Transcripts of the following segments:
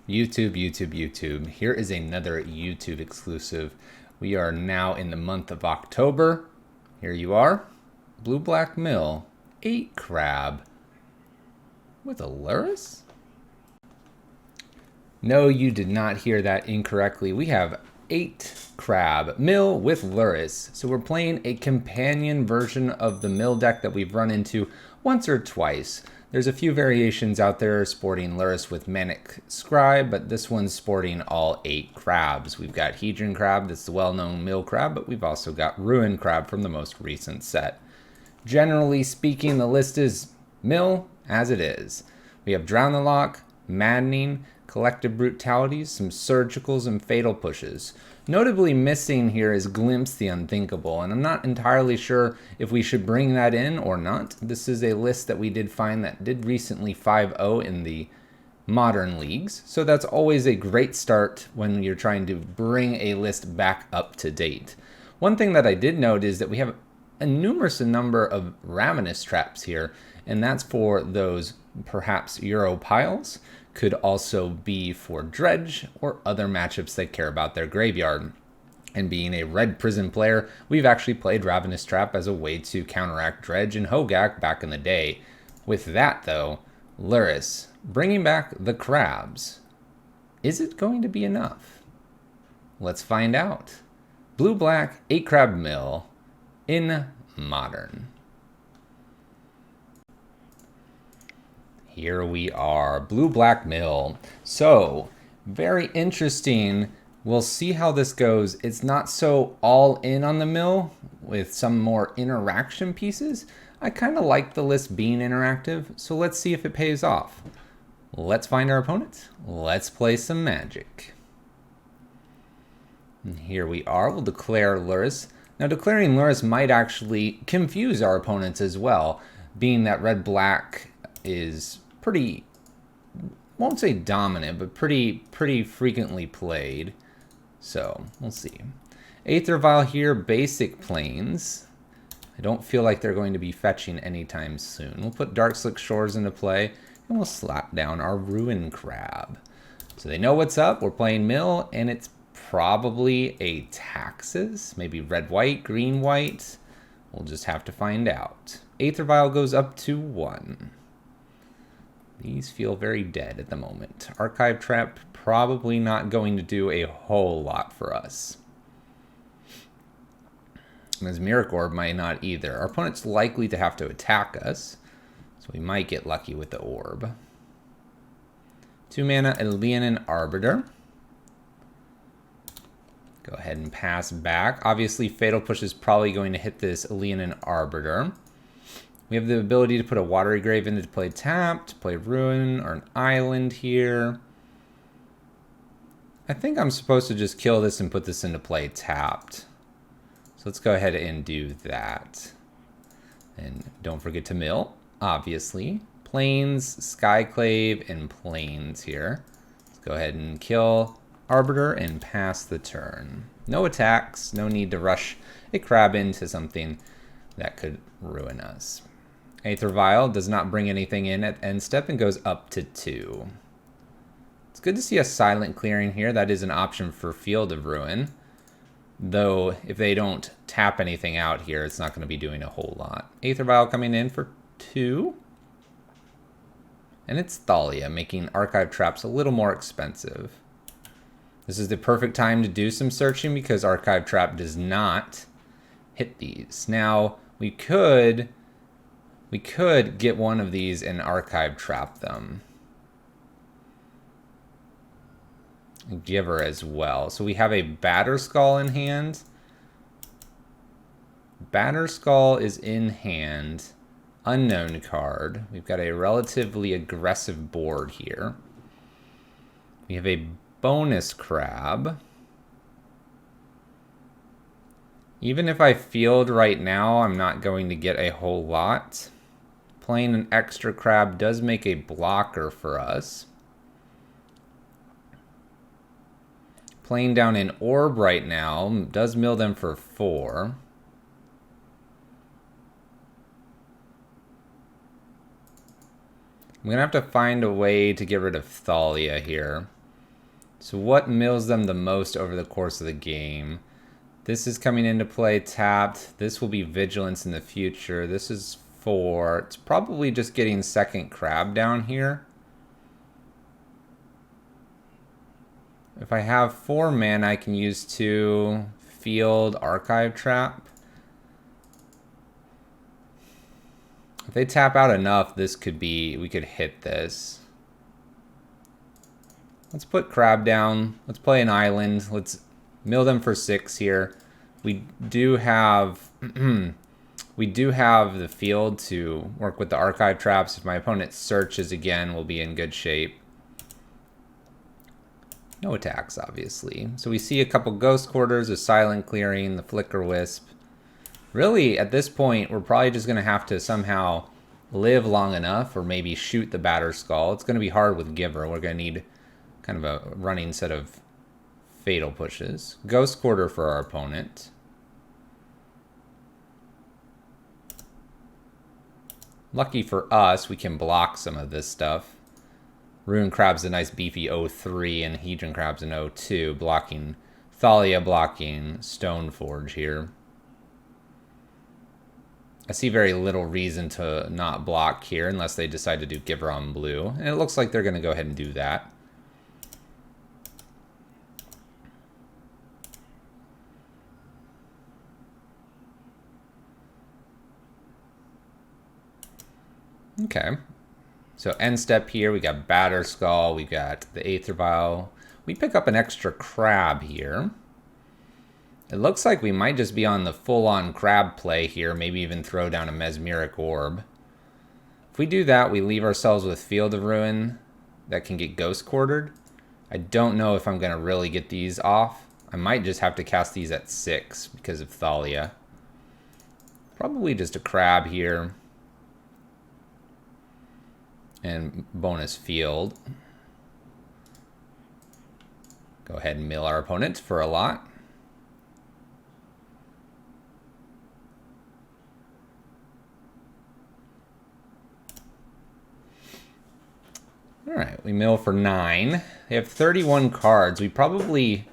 YouTube. Here is another YouTube exclusive. We are now in the month of October. Here you are. Blue Black Mill. 8 crab. With a Lurrus? No, you did not hear that incorrectly. We have 8 crab mill with Lurrus. So we're playing a companion version of the mill deck that we've run into once or twice. There's a few variations out there sporting Lurrus with Manic Scribe, but this one's sporting all 8 crabs. We've got Hedron Crab, that's the well-known mill crab, but we've also got Ruin Crab from the most recent set. Generally speaking, the list is mill as it is. We have Drown the Lock, Maddening, Collective Brutalities, some Surgicals, and Fatal Pushes. Notably missing here is Glimpse the Unthinkable, and I'm not entirely sure if we should bring that in or not. This is a list that we did find that did recently 5-0 in the modern leagues, so that's always a great start when you're trying to bring a list back up to date. One thing that I did note is that we have a numerous number of Ravenous traps here, and that's for those perhaps Euro piles. Could also be for Dredge or other matchups that care about their graveyard. And being a Red Prison player, we've actually played Ravenous Trap as a way to counteract Dredge and Hogak back in the day. With that though, Lurrus, bringing back the crabs. Is it going to be enough? Let's find out. Blue-black 8 crab mill in Modern. Here we are, Blue-Black Mill. So, very interesting. We'll see how this goes. It's not so all in on the mill with some more interaction pieces. I kind of like the list being interactive, so let's see if it pays off. Let's find our opponent. Let's play some Magic. And here we are, we'll declare Lurrus. Now declaring Lurrus might actually confuse our opponents as well, being that red-black is pretty, won't say dominant, but pretty frequently played. So we'll see. Aether Vial here, basic planes. I don't feel like they're going to be fetching anytime soon. We'll put Dark Slick Shores into play, and we'll slap down our Ruin Crab. So they know what's up. We're playing mill, and it's probably a Taxes, maybe red-white, green-white. We'll just have to find out. Aether Vial goes up to 1. These feel very dead at the moment. Archive Trap probably not going to do a whole lot for us. As Miracle Orb might not either. Our opponent's likely to have to attack us, so we might get lucky with the orb. 2 mana, Leonin Arbiter. Go ahead and pass back. Obviously, Fatal Push is probably going to hit this Leonin Arbiter. We have the ability to put a Watery Grave into play tapped, play Ruin or an Island here. I think I'm supposed to just kill this and put this into play tapped. So let's go ahead and do that. And don't forget to mill, obviously. Plains, Skyclave, and Plains here. Let's go ahead and kill Arbiter and pass the turn. No attacks, no need to rush a crab into something that could ruin us. Aether Vial does not bring anything in at end step and goes up to 2. It's good to see a silent clearing here. That is an option for Field of Ruin. Though, if they don't tap anything out here, it's not going to be doing a whole lot. Aether Vial coming in for 2. And it's Thalia, making Archive Traps a little more expensive. This is the perfect time to do some searching because Archive Trap does not hit these. Now, we could get one of these and Archive Trap them. Giver as well. So we have a Batterskull in hand. Batterskull is in hand. Unknown card. We've got a relatively aggressive board here. We have a bonus crab. Even if I field right now, I'm not going to get a whole lot. Playing an extra crab does make a blocker for us. Playing down an orb right now does mill them for 4. I'm going to have to find a way to get rid of Thalia here. So what mills them the most over the course of the game? This is coming into play tapped. This will be vigilance in the future. This is 4. It's probably just getting second crab down here. If I have 4 mana, I can use 2 field archive trap. If they tap out enough, this could be, we could hit this. Let's put crab down. Let's play an island. Let's mill them for 6 here. We do have we do have the field to work with the archive traps. If my opponent searches again, we'll be in good shape. No attacks, obviously. So we see a couple ghost quarters, a silent clearing, the flicker wisp. Really, at this point, we're probably just going to have to somehow live long enough, or maybe shoot the batter skull. It's going to be hard with Giver. We're going to need kind of a running set of fatal pushes. Ghost quarter for our opponent. Lucky for us, we can block some of this stuff. Rune Crab's a nice beefy 0-3, and Hedron Crab's an 0-2, blocking Thalia, blocking Stoneforge here. I see very little reason to not block here unless they decide to do Giver on blue. And it looks like they're going to go ahead and do that. Okay. So end step here, we got Batter Skull, we got the Aether Vial. We pick up an extra crab here. It looks like we might just be on the full-on crab play here, maybe even throw down a Mesmeric Orb. If we do that, we leave ourselves with Field of Ruin that can get Ghost Quartered. I don't know if I'm going to really get these off. I might just have to cast these at 6 because of Thalia. Probably just a crab here. And bonus field. Go ahead and mill our opponent for a lot. Alright, we mill for 9. They have 31 cards. We probably...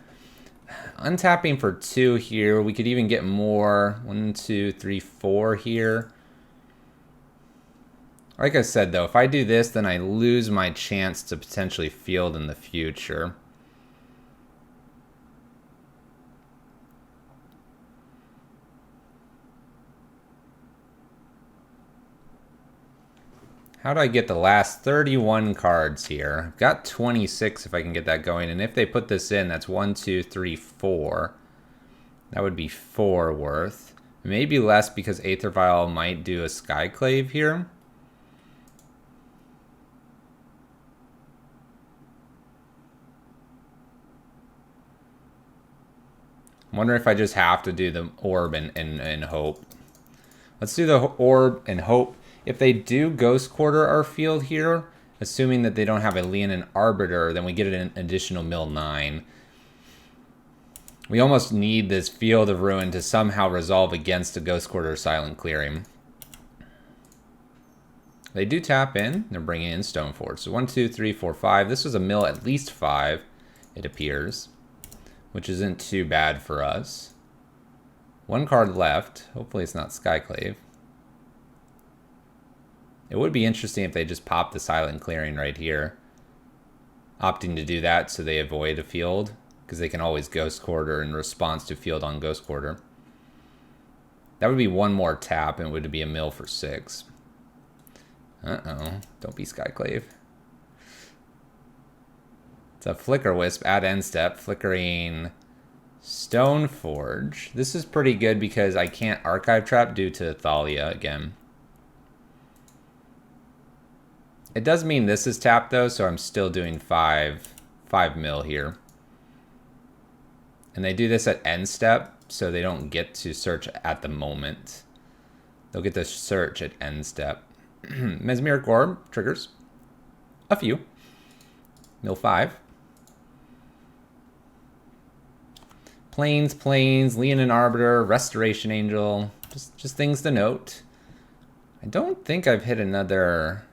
Untapping for 2 here. We could even get more. 1, 2, 3, 4 here. Like I said, though, if I do this, then I lose my chance to potentially field in the future. How do I get the last 31 cards here? I've got 26 if I can get that going. And if they put this in, that's 1, 2, 3, 4. That would be 4 worth. Maybe less because Aether Vial might do a Skyclave here. I wonder if I just have to do the orb and hope. Let's do the orb and hope. If they do Ghost Quarter our field here, assuming that they don't have a Leonin Arbiter, then we get an additional mill 9. We almost need this Field of Ruin to somehow resolve against a Ghost Quarter Silent Clearing. They do tap in. They're bringing in Stoneforge. So 1, 2, 3, 4, 5. This was a mill at least 5, it appears, which isn't too bad for us. 1 card left. Hopefully it's not Skyclave. It would be interesting if they just pop the Silent Clearing right here. Opting to do that so they avoid a field, because they can always Ghost Quarter in response to field on Ghost Quarter. That would be 1 more tap and it would be a mill for 6. Uh-oh. Don't be Skyclave. It's a Flicker Wisp at end step, flickering Stoneforge. This is pretty good because I can't Archive Trap due to Thalia again. It does mean this is tapped though, so I'm still doing 5 mil here. And they do this at end step, so they don't get to search at the moment. They'll get to search at end step. Mesmeric Orb triggers a few. Mill 5. Plains, Leonin Arbiter, Restoration Angel. Just things to note. I don't think I've hit another...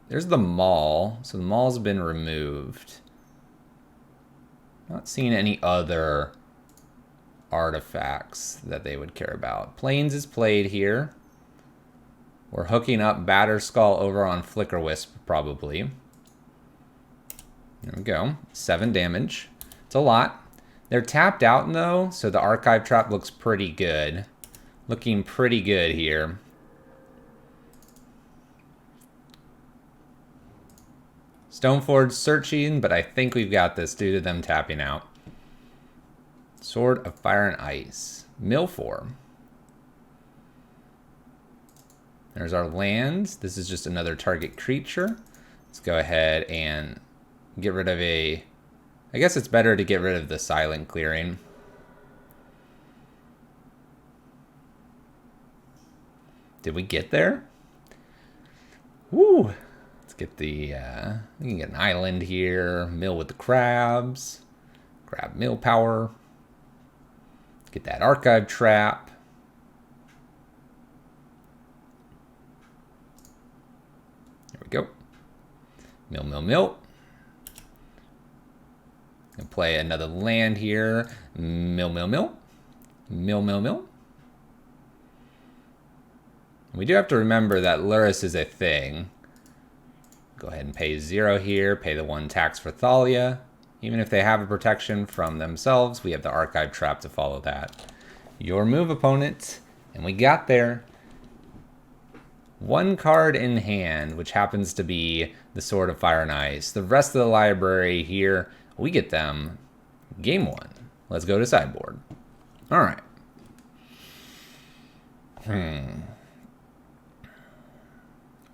There's the Maul. So the Maul's been removed. Not seeing any other artifacts that they would care about. Plains is played here. We're hooking up Batterskull over on Flickerwisp, probably. There we go. 7 damage. It's a lot. They're tapped out, though, so the Archive Trap looks pretty good. Looking pretty good here. Stoneforge searching, but I think we've got this due to them tapping out. Sword of Fire and Ice. Mill 4. There's our lands. This is just another target creature. Let's go ahead and get rid of a... I guess it's better to get rid of the silent clearing. Did we get there? Woo! Let's get the... we can get an island here. Mill with the crabs. Grab mill power. Get that Archive Trap. There we go. Mill, mill, mill. And play another land here. Mill, mill, mill. Mill, mill, mill. We do have to remember that Lurrus is a thing. Go ahead and pay 0 here. Pay the 1 tax for Thalia. Even if they have a protection from themselves, we have the Archive Trap to follow that. Your move, opponent. And we got there. 1 card in hand, which happens to be the Sword of Fire and Ice. The rest of the library here, we get them game 1. Let's go to sideboard. All right.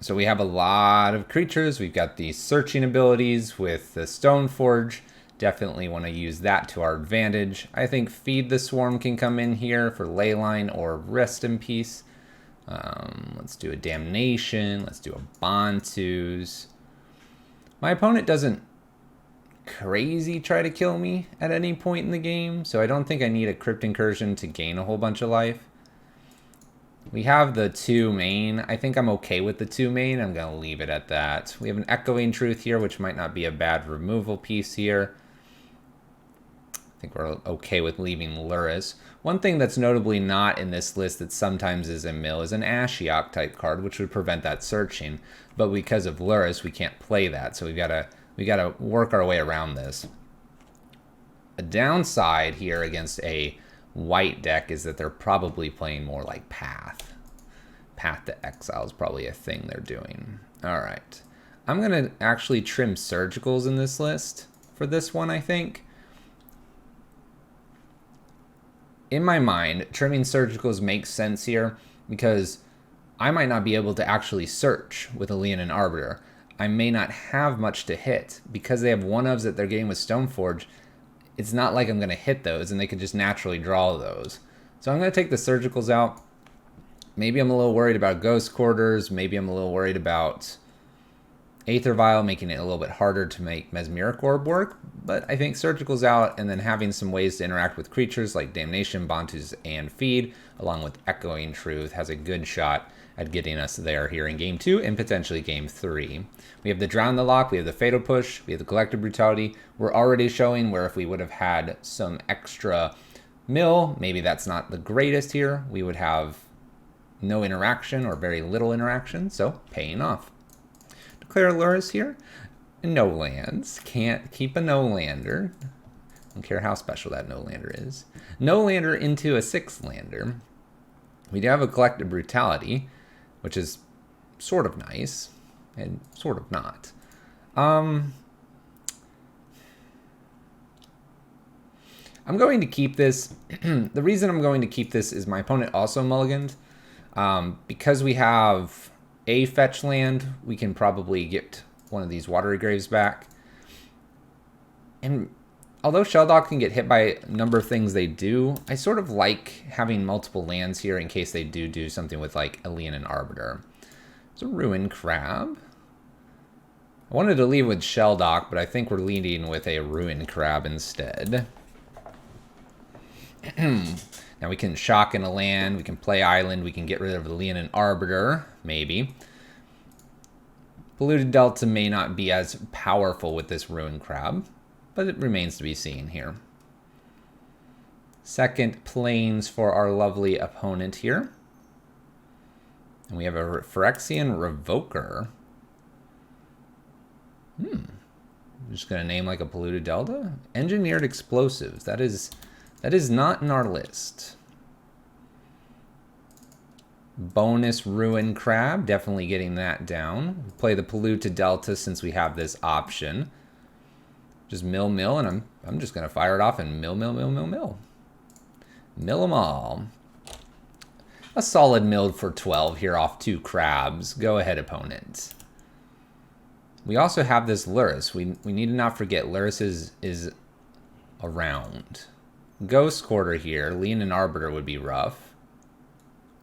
So we have a lot of creatures. We've got the searching abilities with the Stoneforge. Definitely want to use that to our advantage. I think Feed the Swarm can come in here for Leyline or Rest in Peace. Let's do a Damnation. Let's do a Bantus. My opponent doesn't crazy try to kill me at any point in the game, so I don't think I need a Crypt Incursion to gain a whole bunch of life. We have the 2 main. I think I'm okay with the 2 main. I'm going to leave it at that. We have an Echoing Truth here, which might not be a bad removal piece here. I think we're okay with leaving Lurrus. One thing that's notably not in this list that sometimes is in mill is an Ashiok type card, which would prevent that searching. But because of Lurrus, we can't play that, so we gotta work our way around this. A downside here against a white deck is that they're probably playing more like Path. Path to Exile is probably a thing they're doing. All right. I'm going to actually trim Surgicals in this list for this one, I think. In my mind, trimming Surgicals makes sense here because I might not be able to actually search with a Leonin Arbiter. I may not have much to hit. Because they have 1-ofs that they're getting with Stoneforge, it's not like I'm going to hit those and they can just naturally draw those. So I'm going to take the Surgicals out. Maybe I'm a little worried about Ghost Quarters. Maybe I'm a little worried about Aether Vial, making it a little bit harder to make Mesmeric Orb work. But I think Surgicals out and then having some ways to interact with creatures like Damnation, Bantus, and Feed, along with Echoing Truth, has a good shot at getting us there here in Game 2 and potentially Game 3. We have the Drown the Lock, we have the Fatal Push, we have the Collective Brutality. We're already showing where if we would have had some extra mill, maybe that's not the greatest here. We would have no interaction or very little interaction, so paying off. Declare Lurrus here. No lands. Can't keep a no-lander. Don't care how special that no-lander is. No-lander into a 6-lander. We do have a Collective Brutality, which is sort of nice and sort of not. I'm going to keep this. The reason I'm going to keep this is my opponent also mulliganed. Because we have a fetch land, we can probably get one of these Watery Graves back. And although Sheldock can get hit by a number of things they do, I sort of like having multiple lands here in case they do something with like a Leonin Arbiter. It's a Ruin Crab. I wanted to leave with Sheldock, but I think we're leading with a Ruin Crab instead. Now we can shock in a land, we can play island, we can get rid of the Leonin Arbiter, maybe. Polluted Delta may not be as powerful with this Ruin Crab, but it remains to be seen here. Second plains for our lovely opponent here. And we have a Phyrexian Revoker. I'm just going to name like a polluted delta. Engineered explosives. That is not in our list. Bonus Ruin Crab. Definitely getting that down. We'll play the polluted delta since we have this option. Just mill, and I'm just going to fire it off and mill. Mill them all. A solid mill for 12 here off 2 crabs. Go ahead, opponent. We also have this Lurrus. We need to not forget Lurrus is around. Ghost Quarter here. Leonin Arbiter would be rough.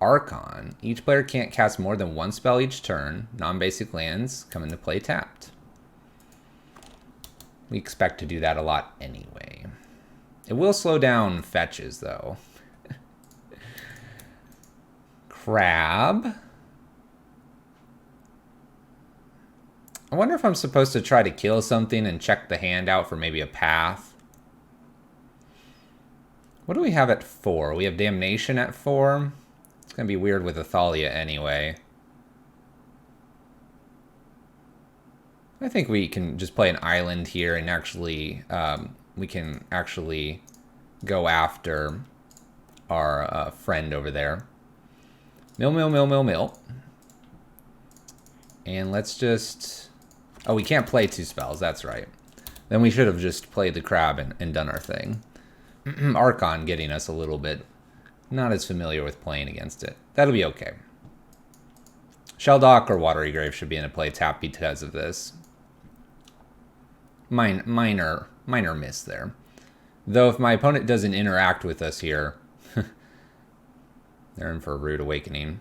Archon. Each player can't cast more than 1 spell each turn. Non-basic lands come into play tapped. We expect to do that a lot anyway. It will slow down fetches, though. Crab. I wonder if I'm supposed to try to kill something and check the hand out for maybe a path. What do we have at 4? We have Damnation at 4. It's going to be weird with Athalia anyway. I think we can just play an island here and actually, we can actually go after our friend over there. Mill. And let's just... Oh, we can't play 2 spells, that's right. Then we should have just played the crab and done our thing. Archon getting us a little bit not as familiar with playing against it. That'll be okay. Shelldock or Watery Grave should be in a play tap because of this. Minor miss there. Though if my opponent doesn't interact with us here, they're in for a rude awakening.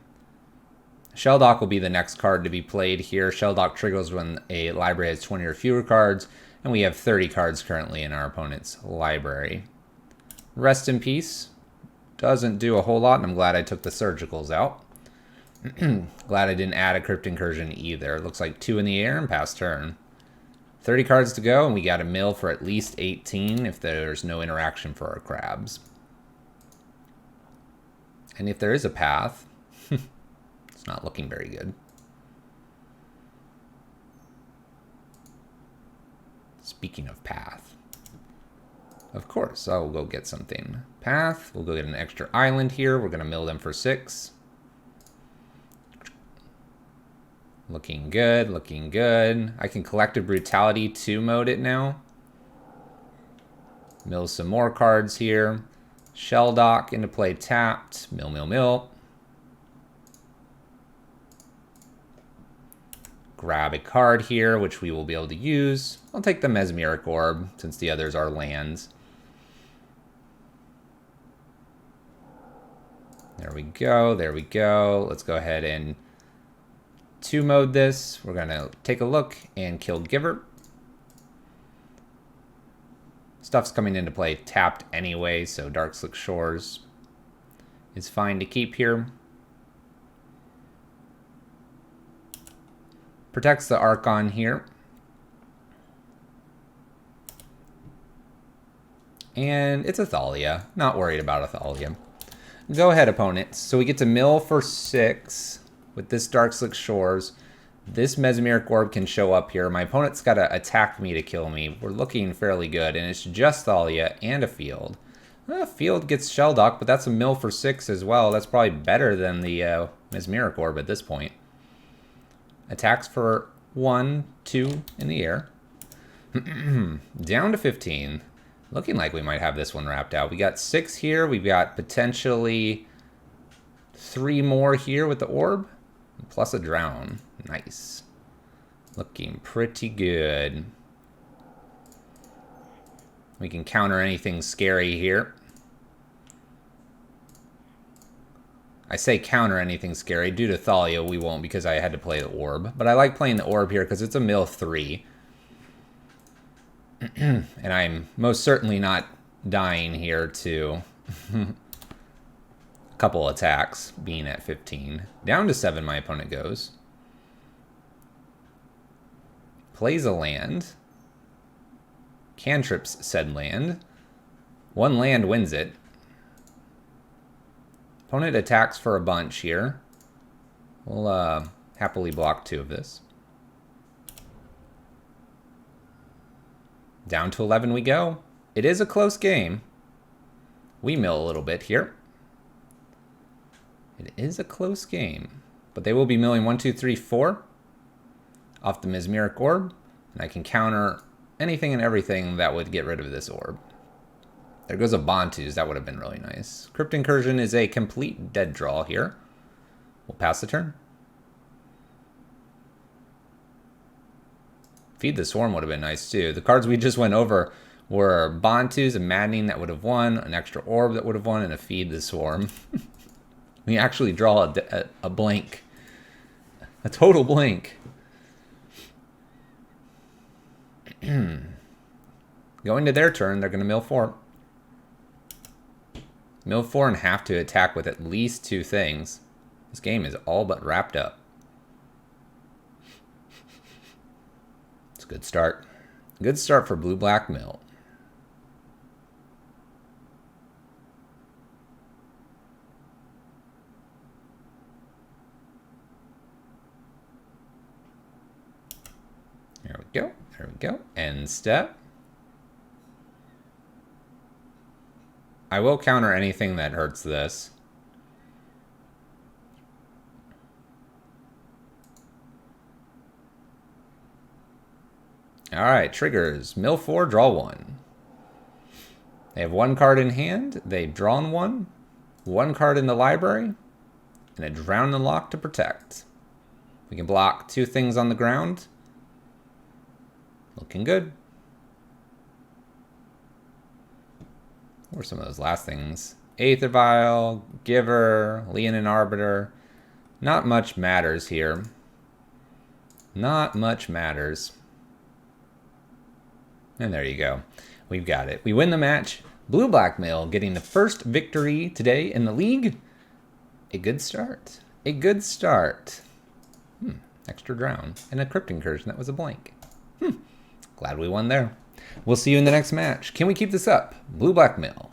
Shelldock will be the next card to be played here. Shelldock triggers when a library has 20 or fewer cards, and we have 30 cards currently in our opponent's library. Rest in Peace doesn't do a whole lot, and I'm glad I took the surgicals out. Glad I didn't add a Crypt Incursion either. It looks like 2 in the air and pass turn. 30 cards to go, and we got a mill for at least 18 if there's no interaction for our crabs. And if there is a path, it's not looking very good. Speaking of path, of course, I'll go get something. Path, we'll go get an extra island here. We're going to mill them for 6. Looking good, looking good. I can Collective Brutality 2 mode it now. Mill some more cards here. Shelldock into play tapped. Mill. Grab a card here, which we will be able to use. I'll take the Mesmeric Orb, since the others are lands. There we go. Let's go ahead and 2 mode this. We're going to take a look and kill Giver. Stuff's coming into play tapped anyway, so Darkslick Shores is fine to keep here. Protects the Archon here. And it's Athalia. Not worried about Athalia. Go ahead, opponents. So we get to mill for 6 with this Darkslick Shores. This Mesmeric Orb can show up here. My opponent's got to attack me to kill me. We're looking fairly good, and it's just Thalia and a field. Field gets Shelldock, but that's a mill for 6 as well. That's probably better than the Mesmeric Orb at this point. Attacks for 1, 2 in the air. Down to 15. Looking like we might have this one wrapped out. We got 6 here. We've got potentially 3 more here with the orb. Plus a drown. Nice. Looking pretty good. We can counter anything scary here. I say counter anything scary. Due to Thalia, we won't because I had to play the orb. But I like playing the orb here because it's a mill 3. And I'm most certainly not dying here to a couple attacks being at 15. Down to 7 my opponent goes. Plays a land. cantrips said land. One land wins it. Opponent attacks for a bunch here. We'll happily block 2 of this. Down to 11 we go. It is a close game. We mill a little bit here. It is a close game. But they will be milling 1, 2, 3, 4 off the Mesmeric Orb. And I can counter anything and everything that would get rid of this orb. There goes a Bantus. That would have been really nice. Crypt Incursion is a complete dead draw here. We'll pass the turn. Feed the Swarm would have been nice too. The cards we just went over were Bantus, a Maddening that would have won, an extra orb that would have won, and a Feed the Swarm. We actually draw a blank. A total blank. Going to their turn, they're going to mill 4. Mill 4 and have to attack with at least 2 things. This game is all but wrapped up. It's a good start. Good start for blue-black mill. There we go. There we go. End step. I will counter anything that hurts this. Alright, triggers. Mill 4, draw 1. They have 1 card in hand. They've drawn 1. 1 card in the library. And a Drown and Lock to protect. We can block 2 things on the ground. Looking good. What were some of those last things? Aether Vial, Giver, Leonin Arbiter. Not much matters here. Not much matters. And there you go. We've got it. We win the match. Blue-black mill getting the first victory today in the league. A good start. A good start. Extra drown. And a Crypt Incursion that was a blank. Glad we won there. We'll see you in the next match. Can we keep this up? Blue-black mill.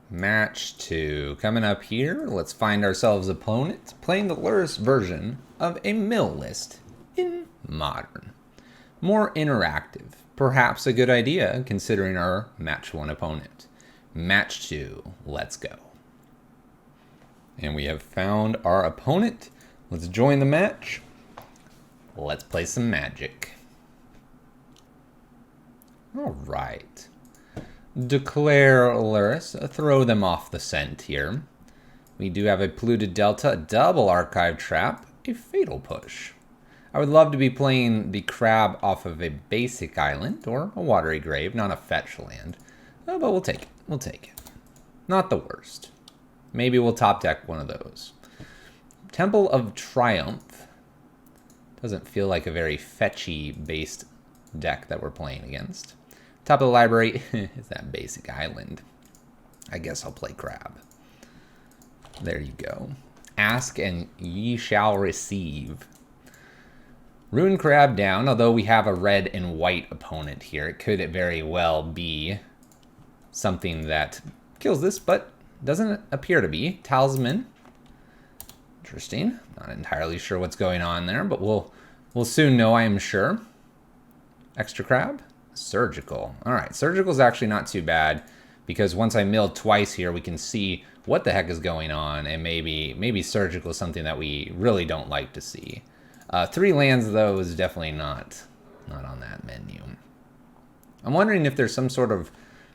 Match 2. Coming up here, let's find ourselves opponent playing the Lurrus version of a mill list in Modern. More interactive. Perhaps a good idea considering our match 1 opponent. Match 2. Let's go. And we have found our opponent. Let's join the match. Let's play some Magic. All right. Declare Lurrus. Throw them off the scent here. We do have a Polluted Delta, a double Archive Trap, a Fatal Push. I would love to be playing the crab off of a basic island or a Watery Grave, not a fetch land. But we'll take it. We'll take it. Not the worst. Maybe we'll top deck one of those. Temple of Triumph. Doesn't feel like a very fetchy-based deck that we're playing against. Top of the library is that basic island. I guess I'll play crab. There you go. Ask and ye shall receive. Rune Crab down, although we have a red and white opponent here. It could very well be something that kills this, but doesn't appear to be. Talisman. Interesting. Not entirely sure what's going on there, but we'll soon know, I am sure. Extra crab. Surgical. All right, surgical is actually not too bad because once I mill twice here, we can see what the heck is going on, and maybe surgical is something that we really don't like to see. 3 lands though is definitely not on that menu. I'm wondering if there's some sort of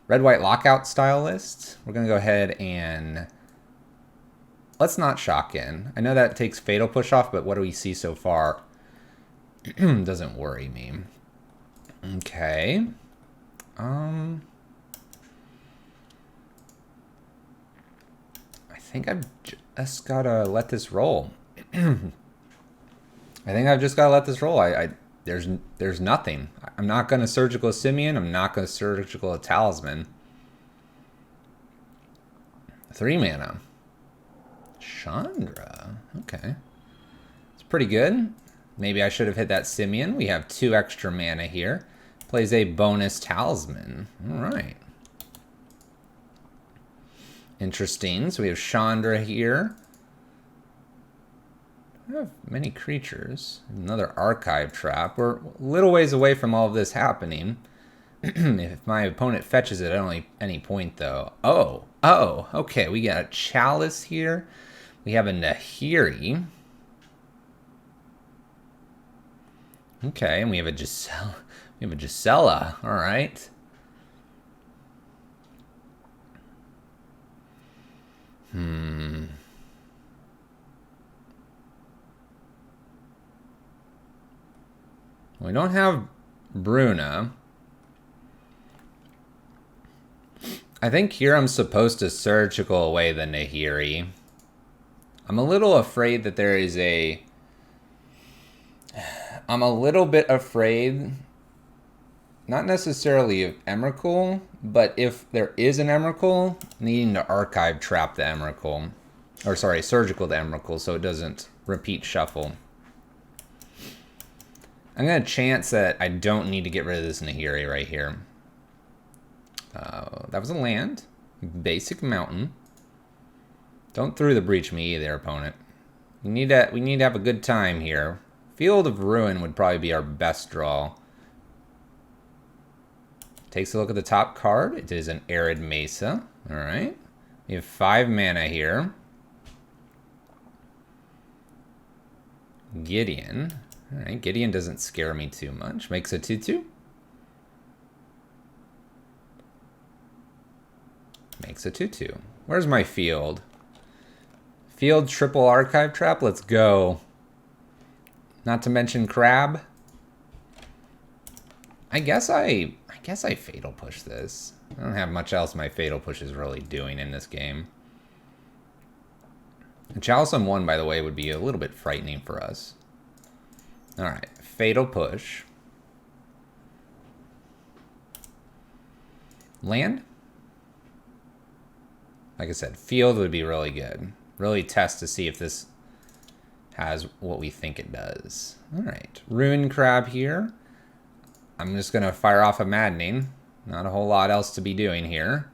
red-white lockout style list. We're gonna go ahead and let's not shock in. I know that takes Fatal Push off, but what do we see so far? Doesn't worry me. Okay. I think I've just gotta let this roll. I think I've just gotta let this roll. There's nothing. I'm not gonna Surgical Simian. I'm not gonna Surgical Talisman. 3 mana. Chandra. Okay. It's pretty good. Maybe I should have hit that Simeon. We have 2 extra mana here. Plays a bonus talisman. All right. Interesting. So we have Chandra here. I don't have many creatures. Another archive trap. We're a little ways away from all of this happening. If my opponent fetches it at any point, though. Oh, okay. We got a Chalice here. We have a Nahiri. Okay, and we have a Gisela. We have a Gisela. All right. We don't have Bruna. I think here I'm supposed to surgical away the Nahiri. I'm a little afraid that there is a... I'm a little bit afraid, not necessarily of Emrakul, but if there is an Emrakul, needing to archive trap the Emrakul. Or sorry, surgical the Emrakul so it doesn't repeat shuffle. I'm going to chance that I don't need to get rid of this Nahiri right here. That was a land. Basic mountain. Don't through the breach me either, opponent. We need to have a good time here. Field of Ruin would probably be our best draw. Takes a look at the top card. It is an Arid Mesa. Alright. We have 5 mana here. Gideon. Alright, Gideon doesn't scare me too much. Makes a 2/2. Makes a 2/2. Where's my field? Field triple archive trap. Let's go. Not to mention crab. I guess I fatal push this. I don't have much else my fatal push is really doing in this game. A Chalice on 1, by the way, would be a little bit frightening for us. Alright, fatal push. Land? Like I said, field would be really good. Really test to see if this has what we think it does. Alright, Ruin Crab here. I'm just going to fire off a Maddening. Not a whole lot else to be doing here.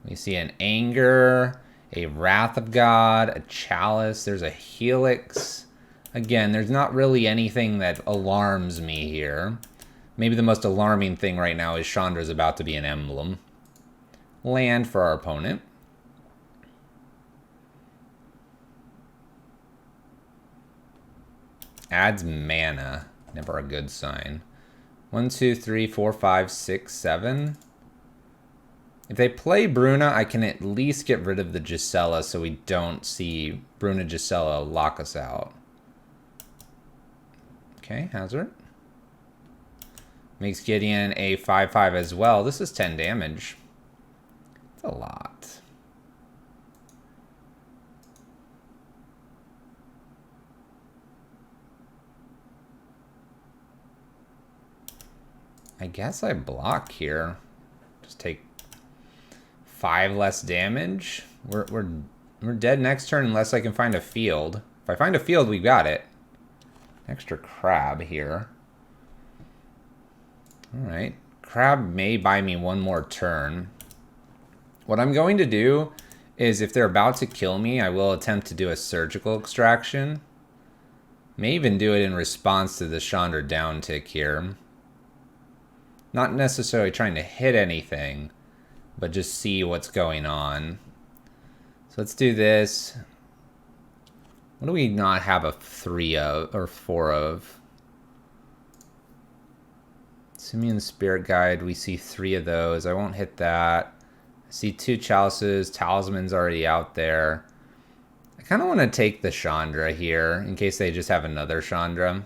We see an Anger, a Wrath of God, a Chalice. There's a Helix. Again, there's not really anything that alarms me here. Maybe the most alarming thing right now is Chandra's about to be an emblem. Land for our opponent. Adds mana. Never a good sign. 1, 2, 3, 4, 5, 6, 7. If they play Bruna, I can at least get rid of the Gisela so we don't see Bruna Gisela lock us out. Okay, Hazard. Makes Gideon a 5/5 as well. This is 10 damage. It's a lot. I guess I block here. Just take 5 less damage. We're dead next turn unless I can find a field. If I find a field, we got it. Extra crab here. Alright. Crab may buy me 1 more turn. What I'm going to do is if they're about to kill me, I will attempt to do a surgical extraction. May even do it in response to the Chandra down tick here. Not necessarily trying to hit anything, but just see what's going on. So let's do this. What do we not have a 3 of, or 4 of? Simeon Spirit Guide, we see 3 of those. I won't hit that. I see 2 Chalices. Talisman's already out there. I kind of want to take the Chandra here, in case they just have another Chandra.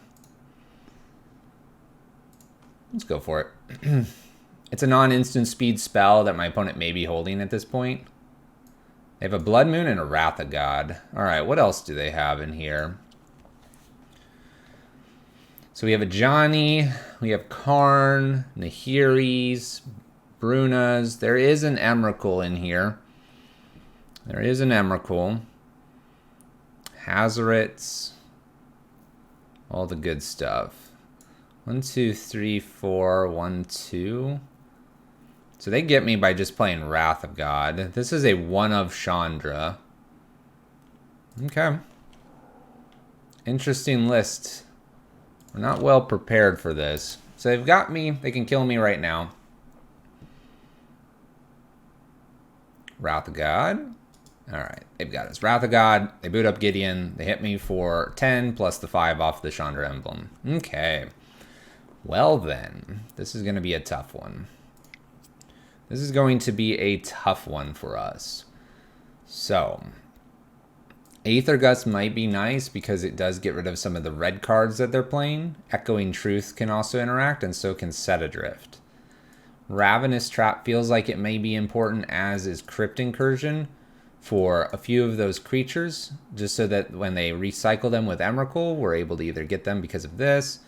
Let's go for it. It's a non-instant speed spell that my opponent may be holding at this point. They have a Blood Moon and a Wrath of God. Alright, what else do they have in here? So we have a Johnny, we have Karn, Nahiris, Brunas. There is an Emrakul in here. There is an Emrakul. Hazarets. All the good stuff. 1, 2, 3, 4, 1, 2. So they get me by just playing Wrath of God. This is a 1 of Chandra. Okay. Interesting list. We're not well prepared for this. So they've got me. They can kill me right now. Wrath of God. Alright, they've got us. Wrath of God. They boot up Gideon. They hit me for 10 plus the 5 off the Chandra emblem. Okay. Well then, this is going to be a tough one. This is going to be a tough one for us. So, Aether Gust might be nice because it does get rid of some of the red cards that they're playing. Echoing Truth can also interact, and so can Set Adrift. Ravenous Trap feels like it may be important, as is Crypt Incursion, for a few of those creatures, just so that when they recycle them with Emrakul, we're able to either get them because of this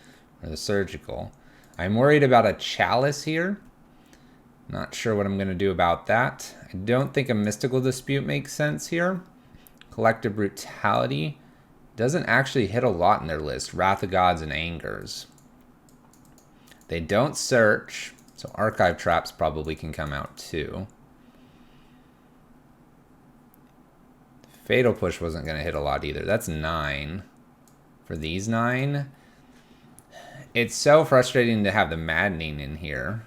or the Surgical. I'm worried about a Chalice here. Not sure what I'm going to do about that. I don't think a Mystical Dispute makes sense here. Collective Brutality doesn't actually hit a lot in their list. Wrath of Gods and Angers. They don't search, so Archive Traps probably can come out too. Fatal Push wasn't going to hit a lot either. That's 9 for these 9. It's so frustrating to have the Maddening in here.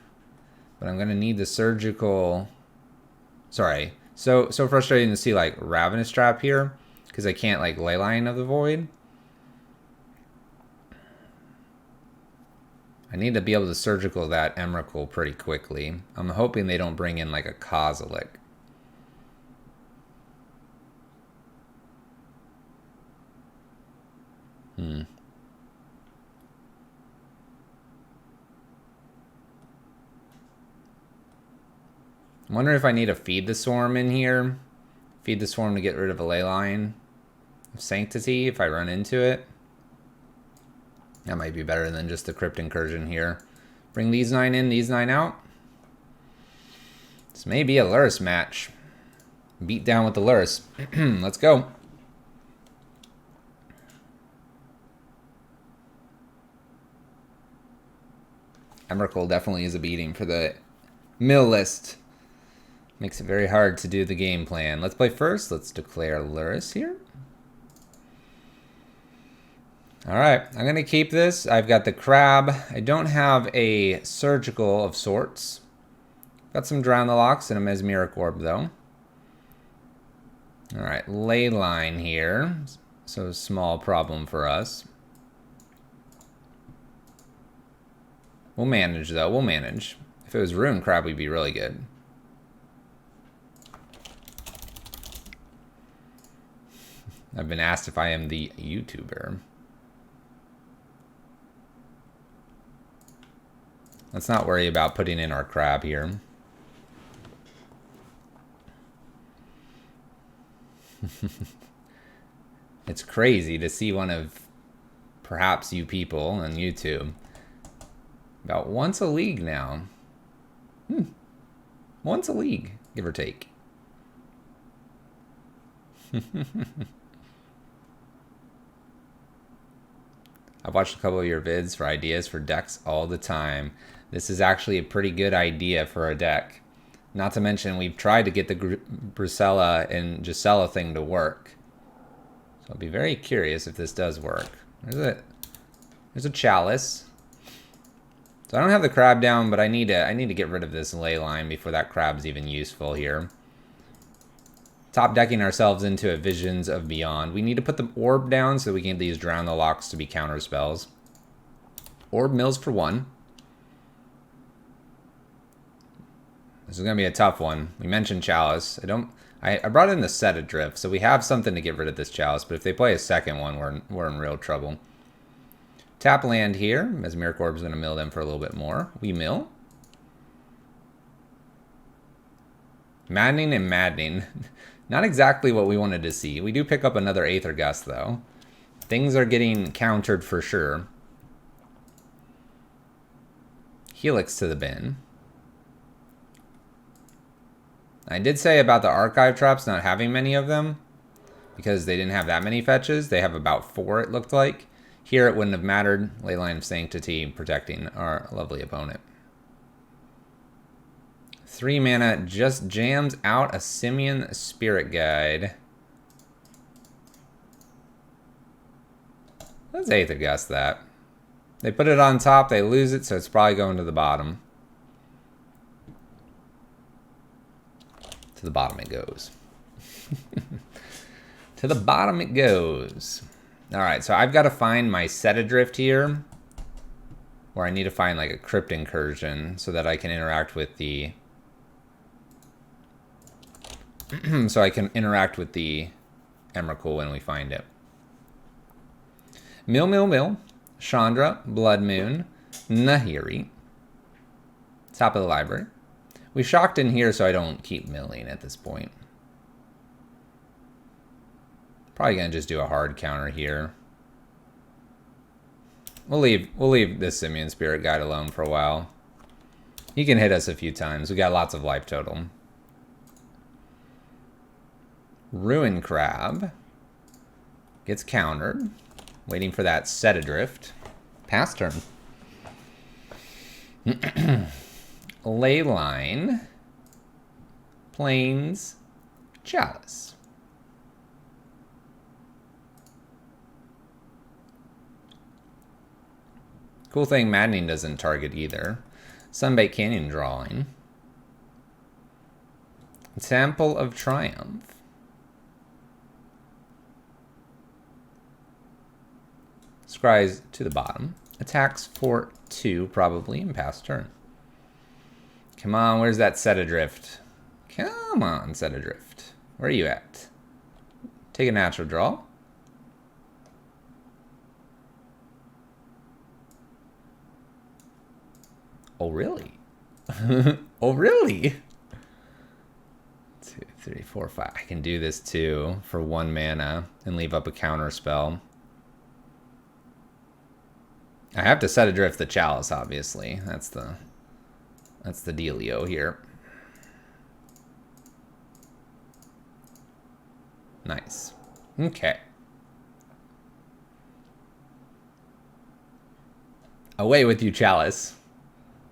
But I'm going to need the Surgical... Sorry. So frustrating to see, like, Ravenous Trap here. Because I can't, like, Leyline of the Void. I need to be able to Surgical that Emrakul pretty quickly. I'm hoping they don't bring in, like, a Kozilek. I wonder if I need to Feed the Swarm in here. Feed the Swarm to get rid of a Leyline of Sanctity if I run into it. That might be better than just the Crypt Incursion here. Bring these 9 in, these 9 out. This may be a Lurrus match. Beat down with the Lurrus. Let's go. Emrakul definitely is a beating for the mill list. Makes it very hard to do the game plan. Let's play first. Let's declare Lurrus here. Alright, I'm going to keep this. I've got the Crab. I don't have a Surgical of sorts. Got some Drown the Locks and a Mesmeric Orb, though. Alright, Leyline here. So small problem for us. We'll manage, though. We'll manage. If it was Rune Crab, we'd be really good. I've been asked if I am the YouTuber. Let's not worry about putting in our crab here. It's crazy to see one of perhaps you people on YouTube about once a league now. Once a league, give or take. I've watched a couple of your vids for ideas for decks all the time. This is actually a pretty good idea for a deck. Not to mention, we've tried to get the Brucella and Gisela thing to work. So I'll be very curious if this does work. There's a Chalice. So I don't have the crab down, but I need to get rid of this Leyline before that crab's even useful here. Top decking ourselves into a Visions of Beyond. We need to put the orb down so we can get these Drown the Locks to be counter spells. Orb mills for 1. This is going to be a tough one. We mentioned Chalice. I brought in the Set Adrift, so we have something to get rid of this Chalice, but if they play a second one, we're in real trouble. Tap land here. Mesmeric Orb's going to mill them for a little bit more. We mill. Maddening and Maddening. Not exactly what we wanted to see. We do pick up another Aether Gust, though. Things are getting countered for sure. Helix to the bin. I did say about the Archive Traps not having many of them, because they didn't have that many fetches. They have about 4, it looked like. Here it wouldn't have mattered. Leyline of Sanctity protecting our lovely opponent. 3 mana just jams out a Simian Spirit Guide. Let's Aether Gust that. They put it on top, they lose it, so it's probably going to the bottom. To the bottom it goes. To the bottom it goes. Alright, so I've got to find my Set Adrift here. Or I need to find like a Crypt Incursion so that I can interact with the... so I can interact with the Emrakul when we find it. Mill. Chandra, Blood Moon, Nahiri. Top of the library. We shocked in here so I don't keep milling at this point. Probably gonna just do a hard counter here. We'll leave this Simian Spirit Guide alone for a while. He can hit us a few times. We got lots of life total. Ruin Crab gets countered. Waiting for that Set Adrift. Pass turn. Leyline. Plains. Chalice. Cool thing, Maddening doesn't target either. Sunbait Canyon Drawing. Temple of Triumph. Scries to the bottom. Attacks for 2, probably, and pass turn. Come on, where's that Set Adrift? Come on, Set Adrift. Where are you at? Take a natural draw. Oh, really? Oh, really? 2, 3, 4, 5. I can do this too for 1 mana and leave up a counter spell. I have to Set Adrift the Chalice, obviously. That's the dealio here. Nice. Okay. Away with you, Chalice.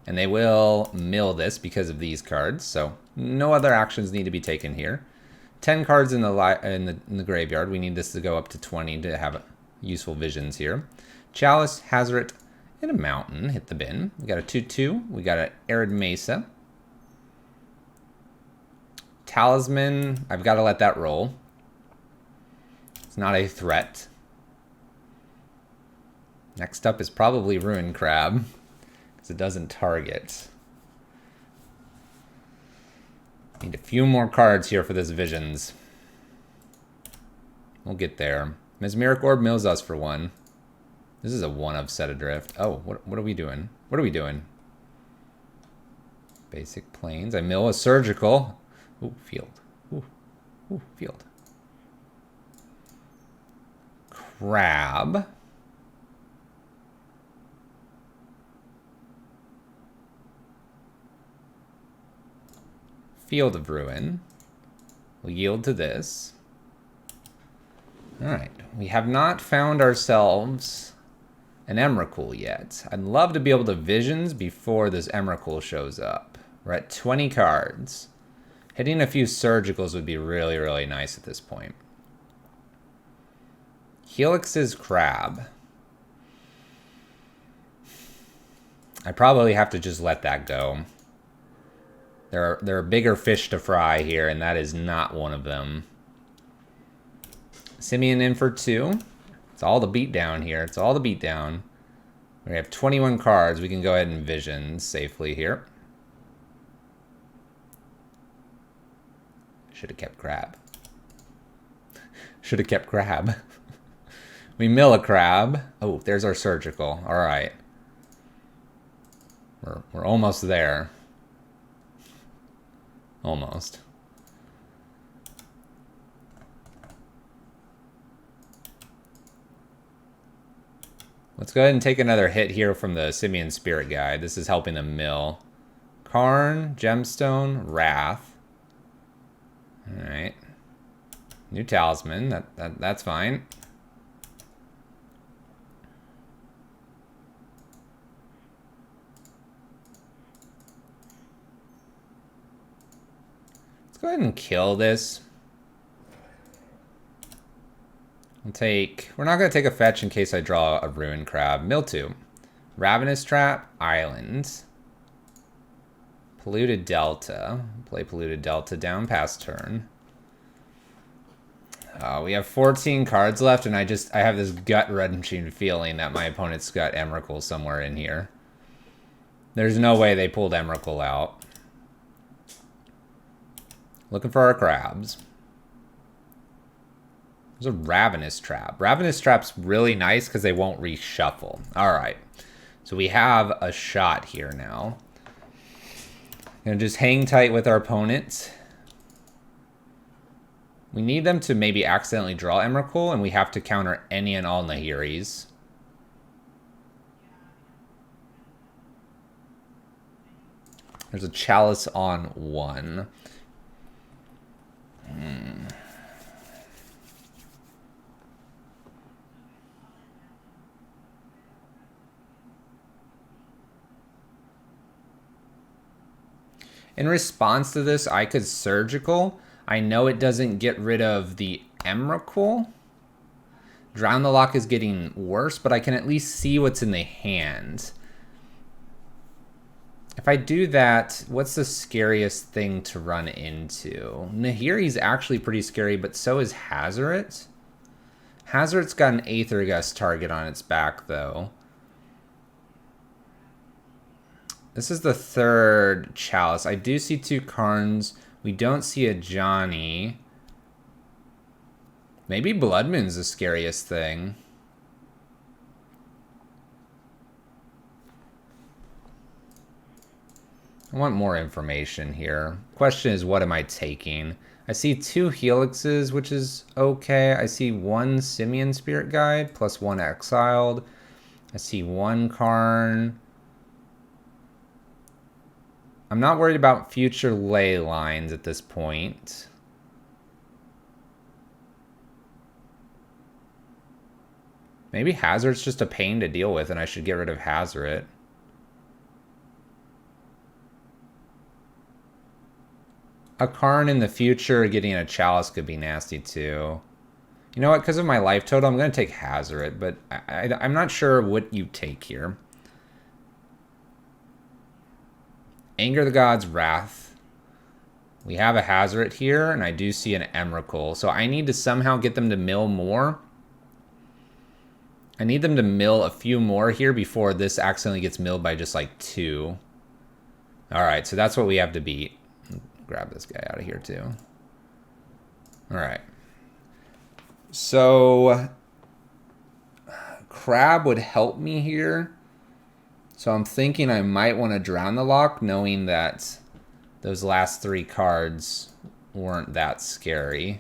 And they will mill this because of these cards, so no other actions need to be taken here. 10 cards in the graveyard. We need this to go up to 20 to have useful visions here. Chalice, Hazoret, and a Mountain hit the bin. We got a 2/2. We got an Arid Mesa. Talisman, I've got to let that roll. It's not a threat. Next up is probably Ruin Crab, because it doesn't target. Need a few more cards here for this Visions. We'll get there. Mesmeric Orb mills us for 1. This is a 1 of Set Adrift. Oh, what are we doing? What are we doing? Basic Plains. I mill a Surgical. Ooh, Field. Ooh, Field. Crab. Field of Ruin. We'll yield to this. Alright, we have not found ourselves an Emrakul yet. I'd love to be able to Visions before this Emrakul shows up. We're at 20 cards. Hitting a few Surgicals would be really, really nice at this point. Helix's Crab. I probably have to just let that go. There are bigger fish to fry here, and that is not one of them. Simian in for 2. It's all the beatdown here. It's all the beatdown. We have 21 cards. We can go ahead and Vision safely here. Should have kept Crab. Should have kept Crab. We mill a Crab. Oh, there's our Surgical. All right. We're almost there. Almost. Let's go ahead and take another hit here from the Simian Spirit Guide. This is helping them mill. Karn, Gemstone, Wrath. Alright. New Talisman. That's fine. go ahead and kill this. We're not going to take a fetch in case I draw a Ruined Crab. Mill 2. Ravenous Trap, Island. Polluted Delta. Play Polluted Delta down past turn. We have 14 cards left, and I have this gut-wrenching feeling that my opponent's got Emrakul somewhere in here. There's no way they pulled Emrakul out. Looking for our crabs. There's a Ravenous Trap. Ravenous Trap's really nice because they won't reshuffle. Alright. So we have a shot here now. Gonna just hang tight with our opponents. We need them to maybe accidentally draw Emrakul, and we have to counter any and all Nahiris. There's a Chalice on 1. In response to this, I could Surgical. I know it doesn't get rid of the Emrakul. Drown the Lock is getting worse, but I can at least see what's in the hand. If I do that, what's the scariest thing to run into? Nahiri's actually pretty scary, but so is Hazoret. Hazoret's got an Aether Gust target on its back, though. This is the third Chalice. I do see 2 Karns. We don't see a Johnny. Maybe Blood Moon's the scariest thing. I want more information here. Question is, what am I taking? I see 2 Helixes, which is okay. I see 1 Simian Spirit Guide plus 1 Exiled. I see 1 Karn. I'm not worried about future ley lines at this point. Maybe Hazoret's just a pain to deal with and I should get rid of Hazoret. A Karn in the future getting a Chalice could be nasty too. You know what? Because of my life total, I'm going to take Hazoret, but I'm not sure what you take here. Anger the Gods, Wrath. We have a Hazoret here, and I do see an Emrakul. So I need to somehow get them to mill more. I need them to mill a few more here before this accidentally gets milled by just like 2. Alright, so that's what we have to beat. Grab this guy out of here too. Alright. So Crab would help me here. So I'm thinking I might want to Drown the Lock, knowing that those last 3 cards weren't that scary.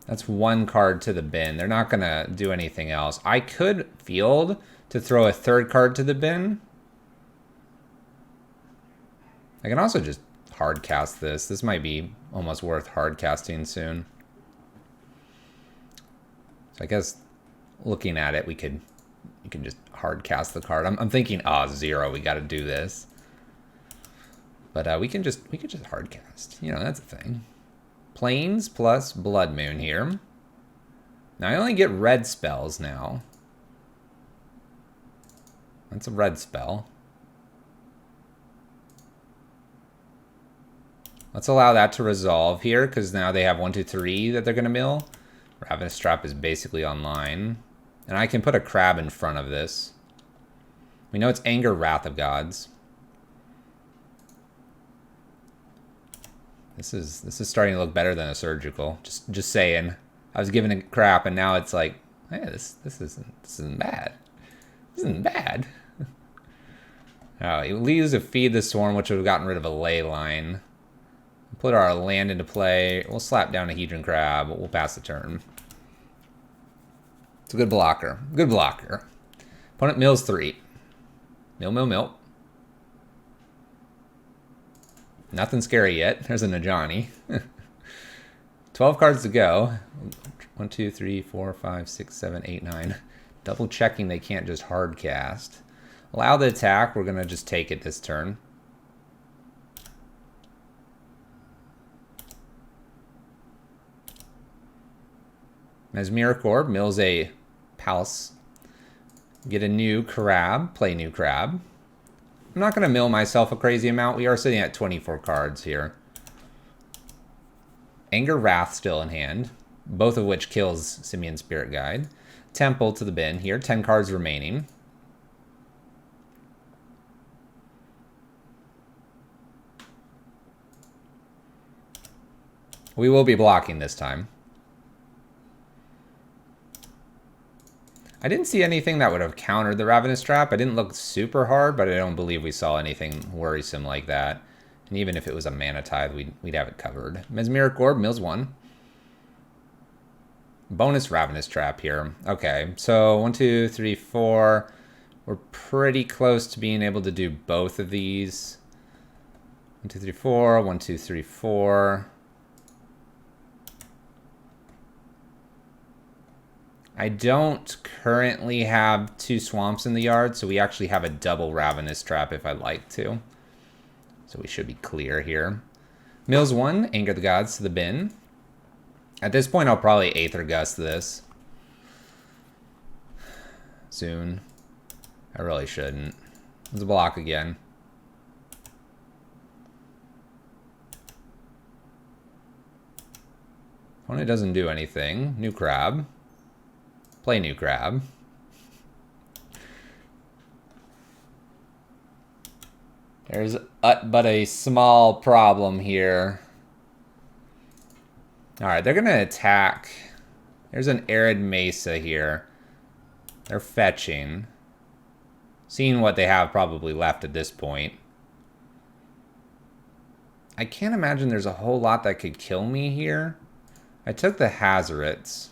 That's 1 card to the bin. They're not going to do anything else. I could field to throw a 3rd card to the bin. I can also just hard cast this. This might be almost worth hard casting soon. So I guess looking at it, you can just hard cast the card. I'm thinking, 0, we got to do this. But we can just hard cast. You know, that's a thing. Plains plus Blood Moon here. Now I only get red spells now. That's a red spell. Let's allow that to resolve here, because now they have 1, 2, 3 that they're going to mill. Ravenous Trap is basically online. And I can put a crab in front of this. We know it's Anger, Wrath of Gods. This is starting to look better than a Surgical. Just saying. I was giving it crap, and now it's like, hey, this isn't bad. This isn't bad. Oh, it leaves a Feed the Swarm, which would have gotten rid of a ley line. Put our land into play. We'll slap down a Hedron Crab. We'll pass the turn. It's a good blocker. Good blocker. Opponent mills 3. Mill, mill, mill. Nothing scary yet. There's a Najani. 12 cards to go. 1, 2, 3, 4, 5, 6, 7, 8, 9. Double checking they can't just hard cast. Allow the attack. We're going to just take it this turn. Mesmeric Orb mills a Palace. Get a new crab. Play new crab. I'm not going to mill myself a crazy amount. We are sitting at 24 cards here. Anger Wrath still in hand, both of which kills Simian Spirit Guide. Temple to the bin here. 10 cards remaining. We will be blocking this time. I didn't see anything that would have countered the Ravenous Trap. I didn't look super hard, but I don't believe we saw anything worrisome like that. And even if it was a Mana Tithe, we'd have it covered. Mesmeric Orb, mills 1. Bonus Ravenous Trap here. Okay, so 1, 2, 3, 4. We're pretty close to being able to do both of these. 1, 2, 3, 4. 1, 2, 3, 4. I don't currently have 2 swamps in the yard, so we actually have a double Ravenous Trap if I'd like to. So we should be clear here. Mills 1, Anger the Gods to the bin. At this point, I'll probably Aether Gust this. Soon. I really shouldn't. Let's block again. Opponent doesn't do anything. New crab. Play new crab. There's but a small problem here. Alright, they're going to attack. There's an Arid Mesa here. They're fetching. Seeing what they have probably left at this point. I can't imagine there's a whole lot that could kill me here. I took the Hazarets.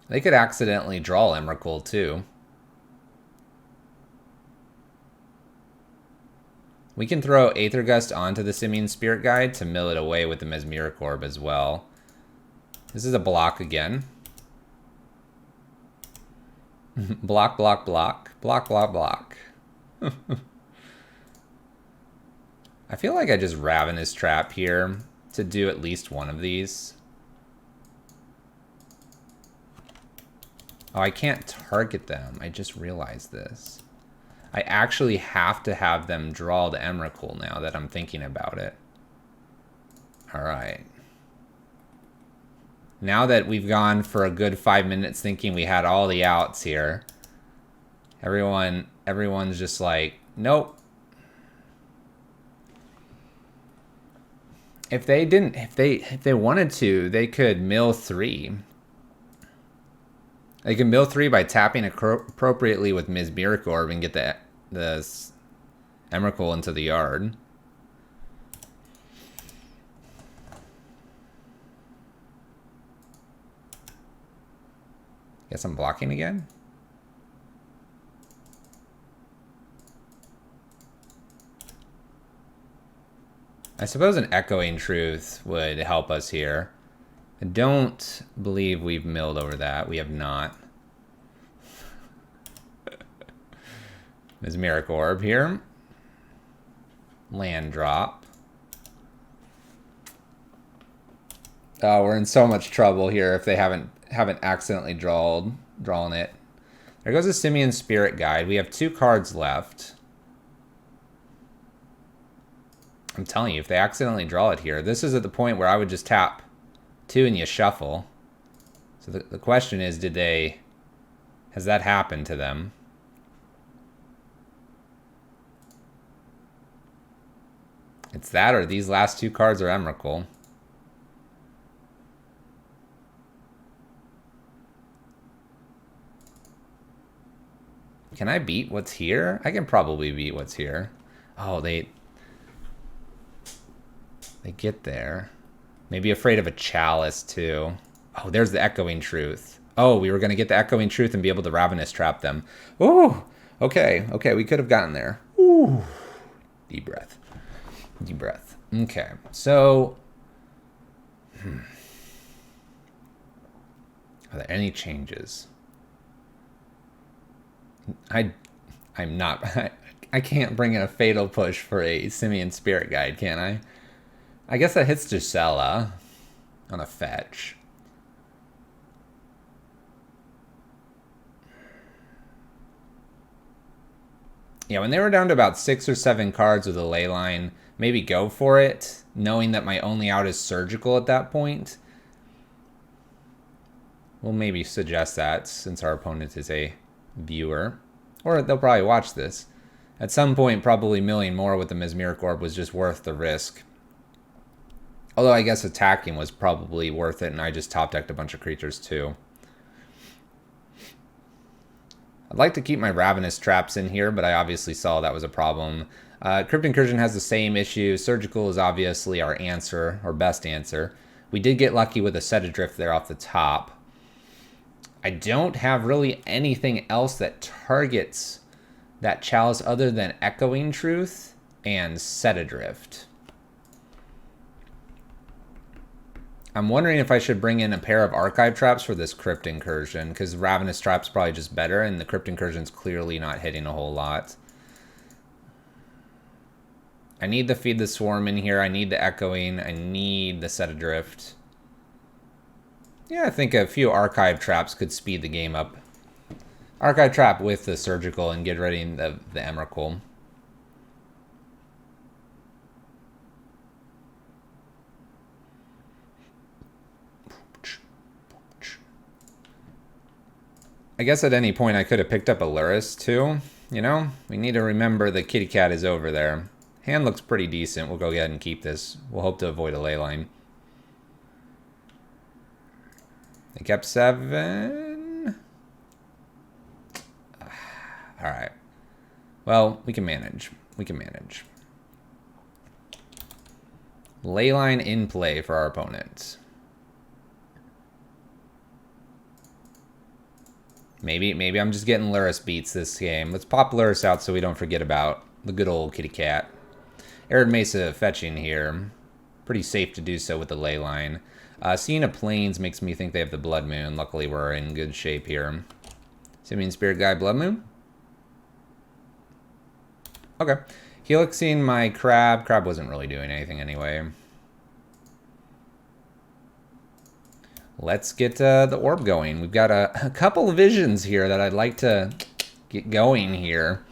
They could accidentally draw Emrakul too. We can throw Aether Gust onto the Simian Spirit Guide to mill it away with the Mesmeric Orb as well. This is a block again. Block, block, block. Block, block, block. I feel like I just Ravenous Trap here to do at least one of these. Oh, I can't target them. I just realized this. I actually have to have them draw the Emrakul now that I'm thinking about it. Alright. Now that we've gone for a good 5 minutes thinking we had all the outs here, everyone's just like, nope. If they wanted to, they could mill 3. They can mill 3 by tapping appropriately with Mesmeric Orb and get the Emrakul into the yard. Guess I'm blocking again? I suppose an Echoing Truth would help us here. I don't believe we've milled over that. We have not. Mesmeric Orb here. Land drop. Oh, we're in so much trouble here if they haven't accidentally drawn it. There goes a Simian Spirit Guide. We have 2 cards left. I'm telling you, if they accidentally draw it here, this is at the point where I would just tap 2 and you shuffle. So the question is, has that happened to them? It's that or these last 2 cards are Emrakul. Can I beat what's here? I can probably beat what's here. Oh, they get there. Maybe afraid of a Chalice, too. Oh, there's the Echoing Truth. Oh, we were going to get the Echoing Truth and be able to Ravenous Trap them. Ooh, okay, we could have gotten there. Ooh, deep breath. Deep breath. Okay, so... Are there any changes? I'm not. I can't bring in a Fatal Push for a Simian Spirit Guide, can I? I guess that hits Gisela on a fetch. Yeah, when they were down to about 6 or 7 cards with a ley line, maybe go for it, knowing that my only out is Surgical at that point. We'll maybe suggest that since our opponent is a viewer. Or they'll probably watch this. At some point, probably milling more with the Mesmeric Orb was just worth the risk. Although I guess attacking was probably worth it, and I just top-decked a bunch of creatures too. I'd like to keep my Ravenous Traps in here, but I obviously saw that was a problem. Crypt Incursion has the same issue. Surgical is obviously our answer, or best answer. We did get lucky with a Set Adrift there off the top. I don't have really anything else that targets that Chalice other than Echoing Truth and Set Adrift. I'm wondering if I should bring in a pair of Archive Traps for this Crypt Incursion, because Ravenous Trap's probably just better, and the Crypt Incursion's clearly not hitting a whole lot. I need to feed the Swarm in here, I need the Echoing, I need the Set Adrift. Yeah, I think a few Archive Traps could speed the game up. Archive Trap with the Surgical and get ready the Emrakul. I guess at any point I could have picked up a Lurrus too. You know, we need to remember the kitty cat is over there. Hand looks pretty decent. We'll go ahead and keep this. We'll hope to avoid a ley line. They kept 7. Alright. Well, we can manage. We can manage. Ley line in play for our opponent. Maybe I'm just getting Lurrus beats this game. Let's pop Lurrus out so we don't forget about the good old kitty cat. Arid Mesa fetching here. Pretty safe to do so with the ley line. Seeing a Plains makes me think they have the Blood Moon. Luckily, we're in good shape here. Simian Spirit Guide, Blood Moon? Okay. Helixing my Crab. Crab wasn't really doing anything anyway. Let's get the orb going. We've got a couple of visions here that I'd like to get going here.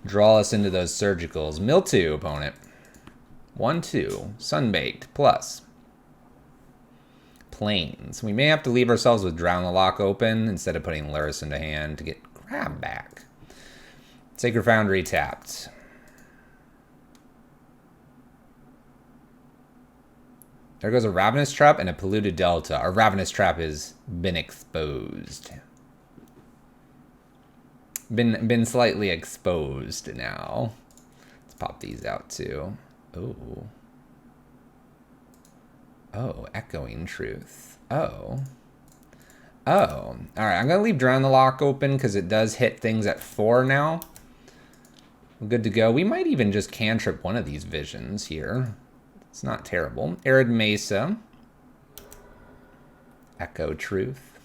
Draw us into those surgicals. Mill 2, opponent. 1-2. Sunbaked. Plus. Plains. We may have to leave ourselves with Drown the Lock open instead of putting Lurrus into hand to get Crab back. Sacred Foundry tapped. There goes a Ravenous Trap and a Polluted Delta. Our Ravenous Trap has been exposed. Been slightly exposed now. Let's pop these out too. Oh. Oh, Echoing Truth. Oh. Oh. Alright, I'm going to leave Drown the Lock open because it does hit things at 4 now. We're good to go. We might even just cantrip one of these visions here. It's not terrible. Arid Mesa. Echo Truth.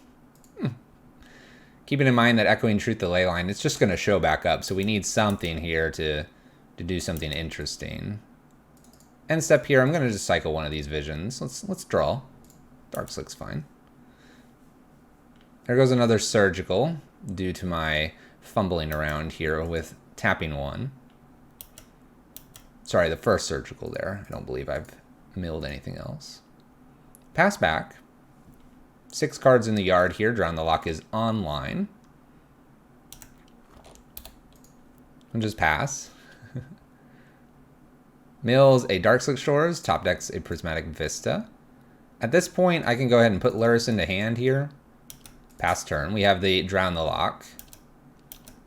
Keeping in mind that Echoing Truth, the ley line, it's just going to show back up. So we need something here to do something interesting. End step here, I'm going to just cycle one of these visions. Let's draw. Darkslick's fine. There goes another Surgical due to my fumbling around here with tapping 1. Sorry, the first Surgical there. I don't believe I've milled anything else. Pass back. 6 cards in the yard here. Drown the Lock is online. And just pass. Mills a Darkslick Shores. Top decks a Prismatic Vista. At this point, I can go ahead and put Lurrus into hand here. Pass turn. We have the Drown the Lock.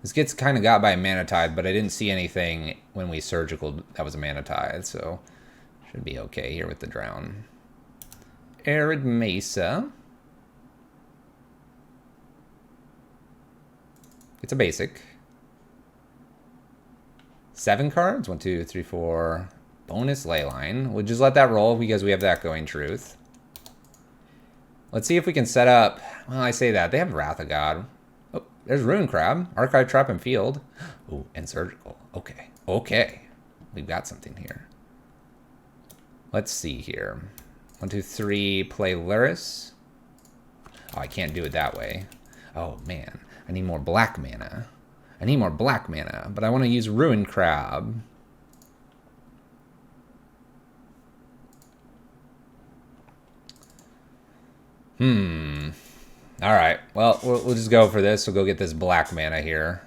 This gets kind of got by a Mana Tide, but I didn't see anything when we Surgical that was a Mana Tide, so should be okay here with the Drown. Arid Mesa. It's a basic. 7 cards. 1, 2, 3, 4. Bonus Leyline. We'll just let that roll because we have the Echoing Truth. Let's see if we can set up... Well, I say that. They have Wrath of God. Oh, There's Ruin Crab, Archive Trap and Field. Ooh, and Surgical. Okay. Okay. We've got something here. Let's see here. 1, 2, 3, play Lurrus. Oh, I can't do it that way. Oh, man. I need more black mana. I need more black mana, but I want to use Ruin Crab. Alright, well, we'll just go for this. We'll go get this black mana here.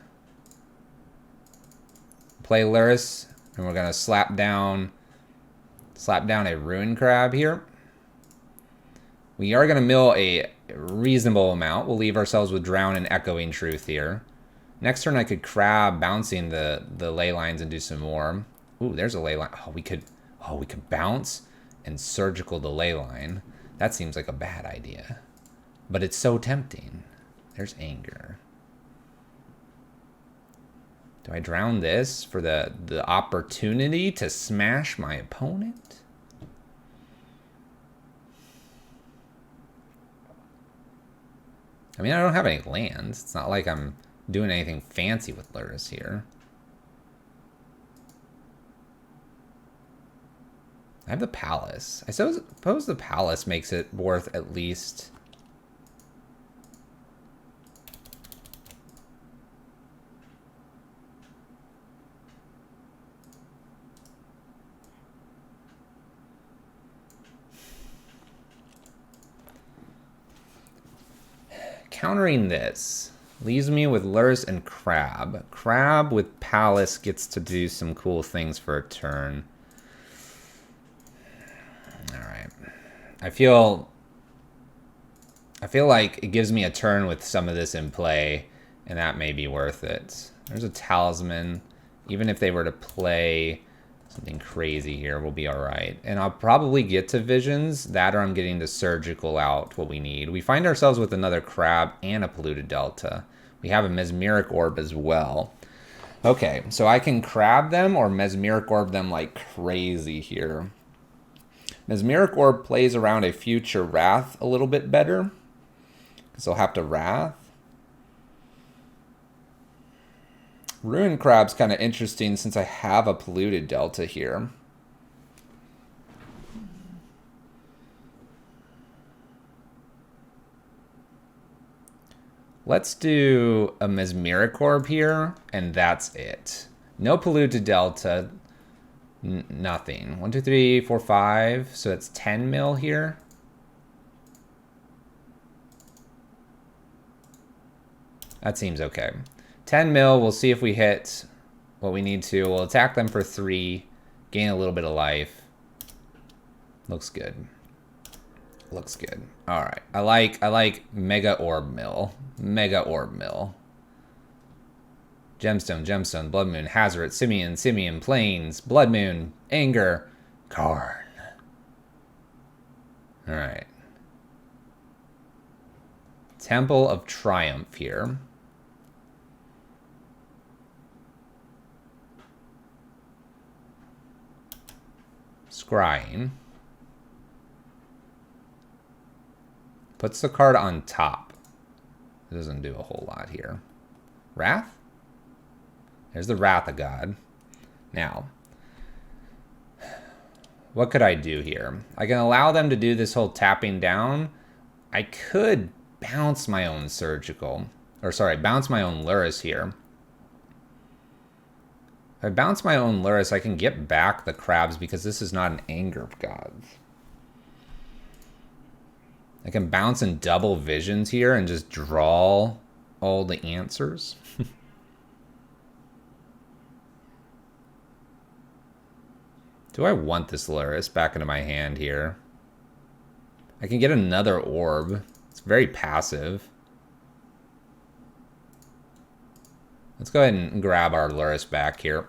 Play Lurrus, and we're going to slap down a Ruin Crab here. We are going to mill a reasonable amount. We'll leave ourselves with Drown and Echoing Truth here. Next turn I could Crab, bouncing the ley lines and do some more. Ooh, there's a ley line. Oh, we could bounce and Surgical the ley line. That seems like a bad idea. But it's so tempting. There's Anger. Do I drown this for the opportunity to smash my opponent? I mean, I don't have any lands. It's not like I'm doing anything fancy with Lurrus here. I have the Palace. I suppose the Palace makes it worth at least... Countering this leaves me with Lurrus and Crab. Crab with Palace gets to do some cool things for a turn. Alright. I feel like it gives me a turn with some of this in play, and that may be worth it. There's a Talisman. Even if they were to play something crazy here, we'll be alright. And I'll probably get to Visions. That or I'm getting the Surgical out, what we need. We find ourselves with another Crab and a Polluted Delta. We have a Mesmeric Orb as well. Okay, so I can Crab them or Mesmeric Orb them like crazy here. Mesmeric Orb plays around a future Wrath a little bit better, because I'll have to Wrath. Ruin Crab's kind of interesting since I have a Polluted Delta here. Let's do a Mesmeric Orb here, and that's it. No Polluted Delta, nothing. 1, 2, 3, 4, 5, so it's 10 mil here. That seems okay. 10 mil, we'll see if we hit what we need to. We'll attack them for 3, gain a little bit of life. Looks good. Looks good. All right. I like Mega Orb Mill. Mega Orb Mill. Gemstone, Gemstone, Blood Moon, Hazoret, Simeon, Plains, Blood Moon, Anger, Karn. All right. Temple of Triumph here. Scrying. Puts the card on top. It doesn't do a whole lot here. Wrath? There's the Wrath of God. Now, what could I do here? I can allow them to do this whole tapping down. I could bounce my own Surgical. Or sorry, bounce my own Lurrus here. If I bounce my own Lurrus, I can get back the Crabs because this is not an Anger of Gods. I can bounce and double Visions here and just draw all the answers. Do I want this Lurrus back into my hand here? I can get another orb. It's very passive. Let's go ahead and grab our Lurrus back here.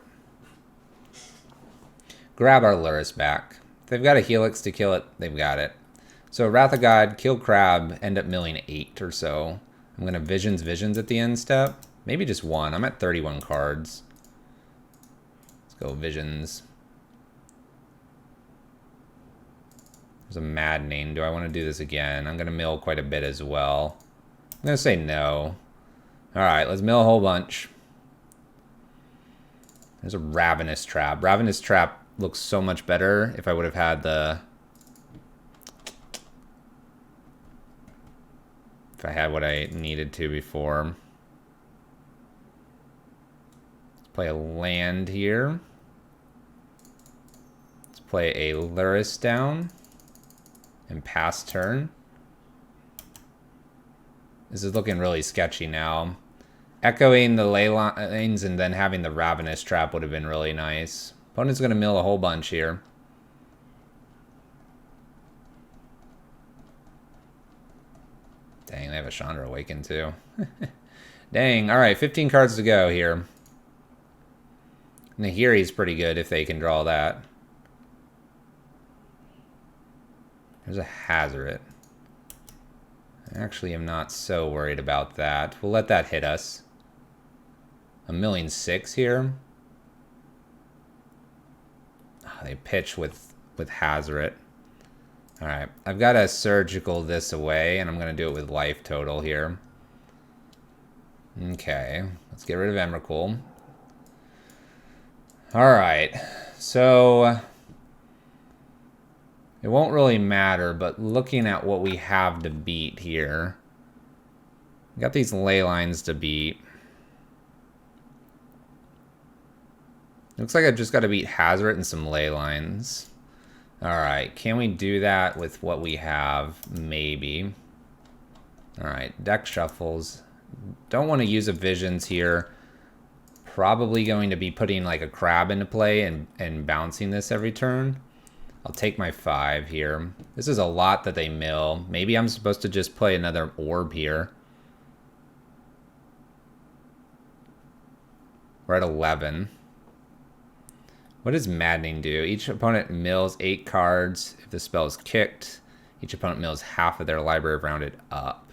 Grab our Lurrus back. If they've got a Helix to kill it, they've got it. So Wrath of God, kill Crab, end up milling 8 or so. I'm going to Visions at the end step. Maybe just 1. I'm at 31 cards. Let's go Visions. There's a Maddening. Do I want to do this again? I'm going to mill quite a bit as well. I'm going to say no. All right, let's mill a whole bunch. There's a Ravenous Trap. Ravenous Trap looks so much better if I would have had the... If I had what I needed to before. Let's play a land here. Let's play a Lurrus down. And pass turn. This is looking really sketchy now. Echoing the ley lines and then having the Ravenous Trap would have been really nice. Opponent's going to mill a whole bunch here. Dang, they have a Chandra Awaken too. Dang, alright, 15 cards to go here. Nahiri's pretty good if they can draw that. There's a Hazoret. I actually am not so worried about that. We'll let that hit us. 1,000,006 here. Oh, they pitch with Hazoret. Alright, I've got to surgical this away, and I'm going to do it with life total here. Okay, let's get rid of Emrakul. Alright, so... It won't really matter, but looking at what we have to beat here... We got these ley lines to beat. Looks like I just got to beat Hazoret and some ley lines. Alright, can we do that with what we have? Maybe. Alright, deck shuffles. Don't want to use a Visions here. Probably going to be putting like a crab into play and bouncing this every turn. I'll take my 5 here. This is a lot that they mill. Maybe I'm supposed to just play another orb here. We're at 11. What does Maddening do? Each opponent mills 8 cards. If the spell is kicked, each opponent mills half of their library rounded up.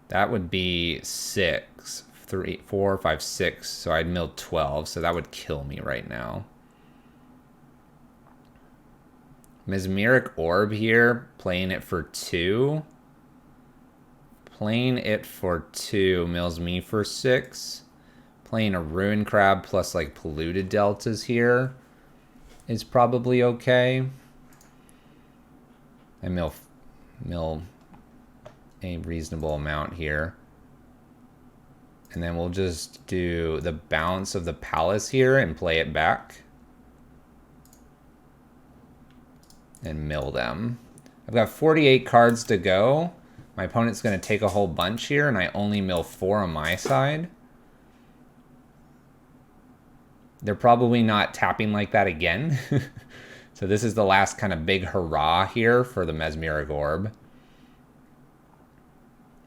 That would be 6. 3, 4, 5, 6. So I'd mill 12. So that would kill me right now. Mesmeric Orb here. Playing it for 2. Playing it for 2 mills me for 6. Playing a Ruin Crab plus like Polluted Deltas here is probably okay. I mill a reasonable amount here. And then we'll just do the Bounce of the Palace here and play it back. And mill them. I've got 48 cards to go. My opponent's going to take a whole bunch here, and I only mill 4 on my side. They're probably not tapping like that again. So this is the last kind of big hurrah here for the Mesmeric Orb.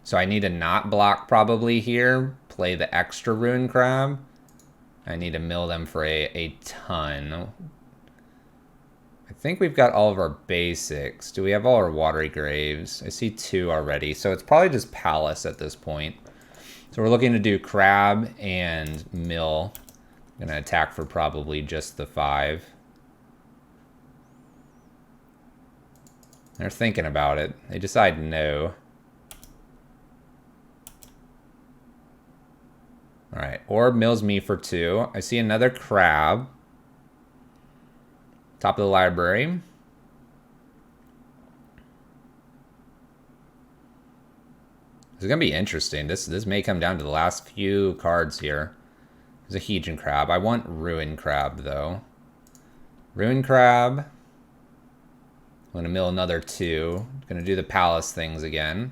So I need to not block probably here. Play the extra Ruin Crab. I need to mill them for a ton. I think we've got all of our basics. Do we have all our Watery Graves? I see 2 already. So it's probably just Palace at this point. So we're looking to do Crab and mill. I'm going to attack for probably just the 5. They're thinking about it. They decide no. Alright, Orb mills me for 2. I see another Crab. Top of the library. This is going to be interesting. This may come down to the last few cards here. There's a Hedron Crab. I want Ruin Crab, though. Ruin Crab. I'm going to mill another 2. Going to do the Palace things again.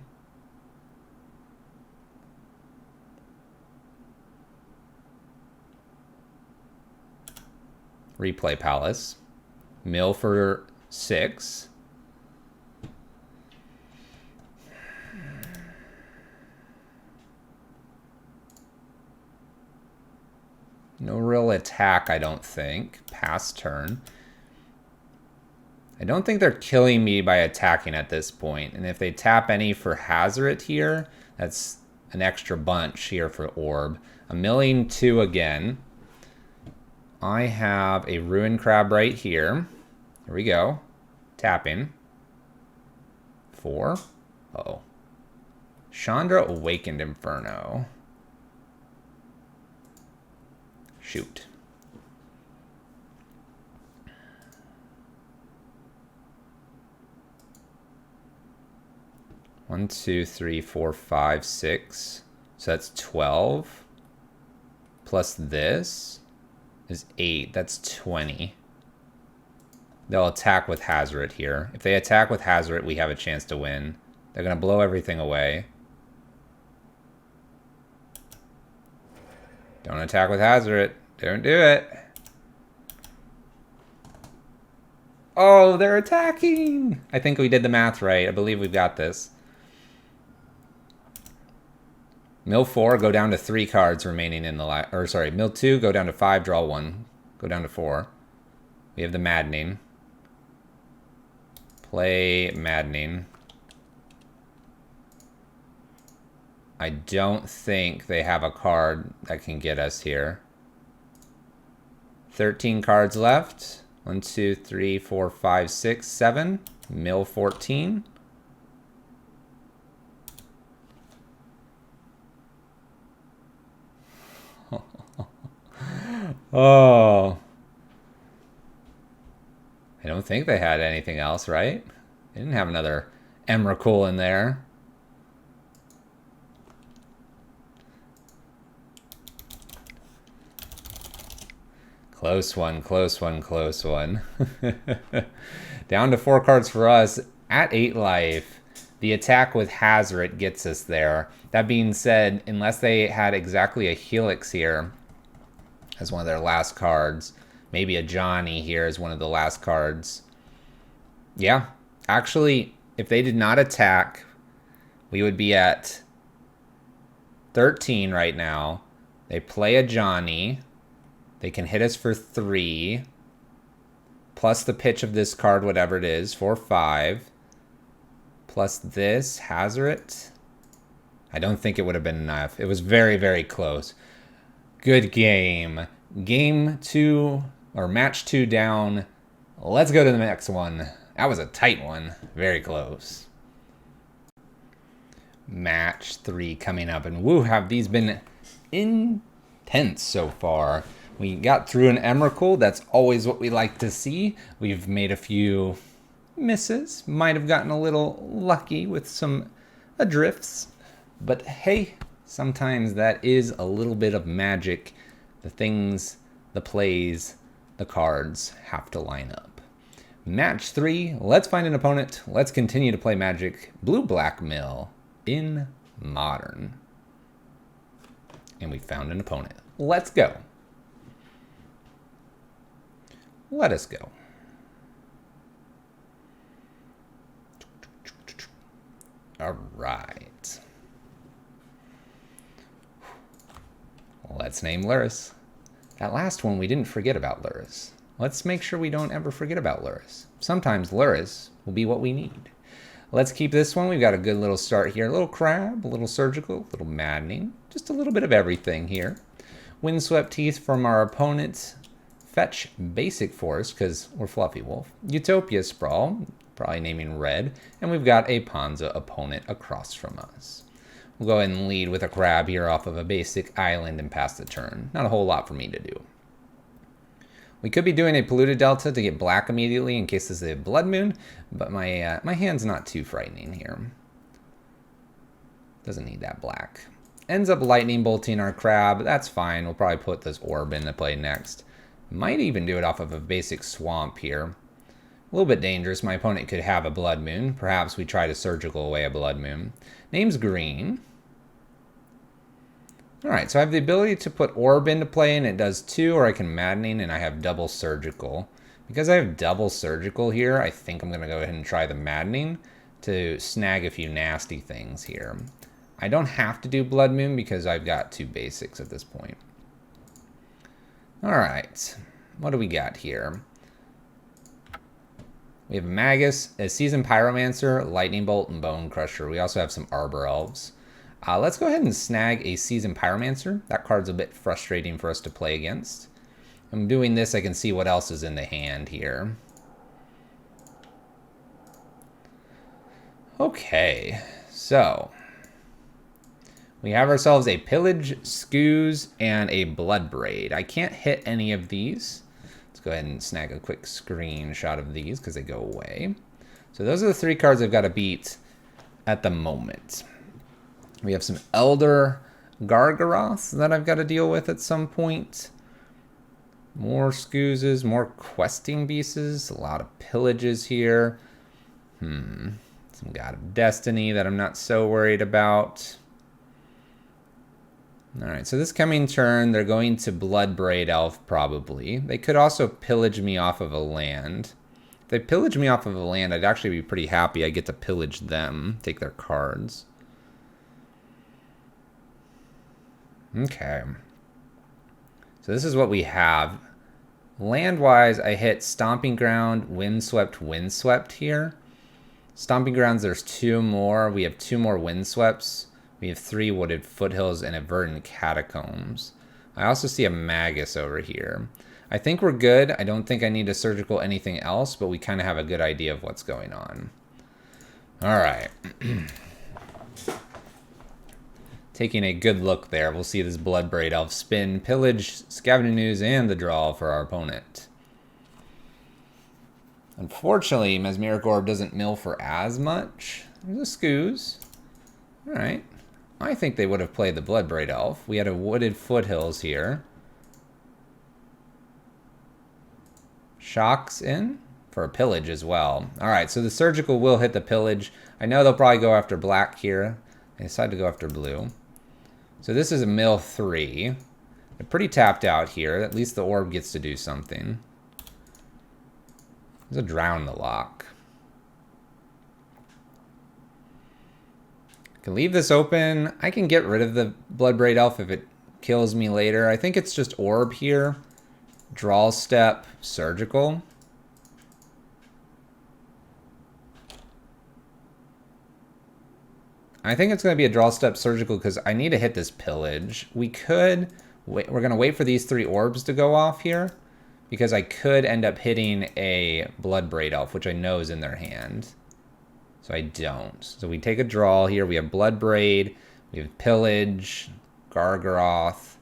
Replay Palace. Mill for 6. No real attack, I don't think. Pass turn. I don't think they're killing me by attacking at this point. And if they tap any for Hazoret here, that's an extra bunch here for Orb. I'm milling 2 again. I have a Ruin Crab right here. Here we go. Tapping. 4. Uh-oh. Chandra Awakened Inferno. Shoot. One, two, three, four, five, six. So that's 12. Plus this is 8. That's 20. They'll attack with Hazoret here. If they attack with Hazoret, we have a chance to win. They're going to blow everything away. Don't attack with Hazoret. Don't do it. Oh, they're attacking. I think we did the math right. I believe we've got this. Mill 4, go down to 3 cards remaining in the or sorry, Mill 2, go down to 5, draw 1. Go down to 4. We have the Maddening. Play Maddening. I don't think they have a card that can get us here. 13 cards left. 1, 2, 3, 4, 5, 6, 7. Mill 14. Oh. I don't think they had anything else, right? They didn't have another Emrakul in there. Close one, close one, close one. Down to 4 cards for us at 8 life. The attack with Hazoret gets us there. That being said, unless they had exactly a Helix here as one of their last cards, maybe a Johnny here as one of the last cards. Yeah, actually, if they did not attack, we would be at 13 right now. They play a Johnny. They can hit us for 3. Plus the pitch of this card, whatever it is, for 5. Plus this, Hazoret. I don't think it would have been enough. It was very, very close. Good game. Game 2, or match 2 down. Let's go to the next one. That was a tight one. Very close. Match 3 coming up. And woo, have these been intense so far. We got through an Emrakul. That's always what we like to see. We've made a few misses. Might have gotten a little lucky with some adrifts. But hey, sometimes that is a little bit of magic. The things, the plays, the cards have to line up. Match 3, let's find an opponent. Let's continue to play Magic. Blue-Black Mill in Modern. And we found an opponent. Let's go. Let us go. All right. Let's name Lurrus. That last one, we didn't forget about Lurrus. Let's make sure we don't ever forget about Lurrus. Sometimes Lurrus will be what we need. Let's keep this one. We've got a good little start here. A little crab, a little surgical, a little maddening. Just a little bit of everything here. Windswept Teeth from our opponent. Fetch Basic Force, because we're Fluffy Wolf. Utopia Sprawl, probably naming red. And we've got a Ponza opponent across from us. We'll go ahead and lead with a crab here off of a basic island and pass the turn. Not a whole lot for me to do. We could be doing a Polluted Delta to get black immediately in case this is a Blood Moon, but my hand's not too frightening here. Doesn't need that black. Ends up Lightning Bolting our crab. That's fine. We'll probably put this orb into play next. Might even do it off of a basic swamp here. A little bit dangerous. My opponent could have a Blood Moon. Perhaps we try to surgical away a Blood Moon. Name's green. Alright, so I have the ability to put orb into play and it does 2, or I can maddening and I have double surgical. Because I have double surgical here, I think I'm going to go ahead and try the maddening to snag a few nasty things here. I don't have to do Blood Moon because I've got 2 basics at this point. Alright, what do we got here? We have Magus, a Seasoned Pyromancer, Lightning Bolt, and Bone Crusher. We also have some Arbor Elves. Let's go ahead and snag a Seasoned Pyromancer. That card's a bit frustrating for us to play against. I'm doing this, I can see what else is in the hand here. Okay, so We have ourselves a Pillage, Scoos, and a Bloodbraid. I can't hit any of these. Let's go ahead and snag a quick screenshot of these because they go away. So those are the 3 cards I've got to beat at the moment. We have some Elder Gargaroths that I've got to deal with at some point. More Scoozes, more Questing Beasts, a lot of Pillages here. Some God of Destiny that I'm not so worried about. Alright, so this coming turn, they're going to Bloodbraid Elf, probably. They could also pillage me off of a land. If they pillage me off of a land, I'd actually be pretty happy. I get to pillage them, take their cards. Okay. So this is what we have. Land-wise, I hit Stomping Ground, Windswept here. Stomping Grounds, there's 2 more. We have 2 more Windsweeps. We have 3 Wooded Foothills and a Verdant Catacombs. I also see a Magus over here. I think we're good. I don't think I need to surgical anything else, but we kind of have a good idea of what's going on. All right. Taking a good look there. We'll see this Bloodbraid Elf spin, pillage, Scavenging Ooze, and the draw for our opponent. Unfortunately, Mesmeric Orb doesn't mill for as much. There's a Scoos. All right. I think they would have played the Bloodbraid Elf. We had a Wooded Foothills here. Shocks in for a pillage as well. All right, so the surgical will hit the pillage. I know they'll probably go after black here. They decide to go after blue. So this is a mill 3. They're pretty tapped out here. At least the orb gets to do something. There's a Drown the Lock. Can leave this open. I can get rid of the Bloodbraid Elf if it kills me later. I think it's just orb here. Draw step, surgical. I think it's going to be a draw step surgical because I need to hit this pillage. We could wait. We're going to wait for these 3 orbs to go off here because I could end up hitting a Bloodbraid Elf, which I know is in their hand. So I don't. So we take a draw here. We have Bloodbraid. We have Pillage, Gargaroth.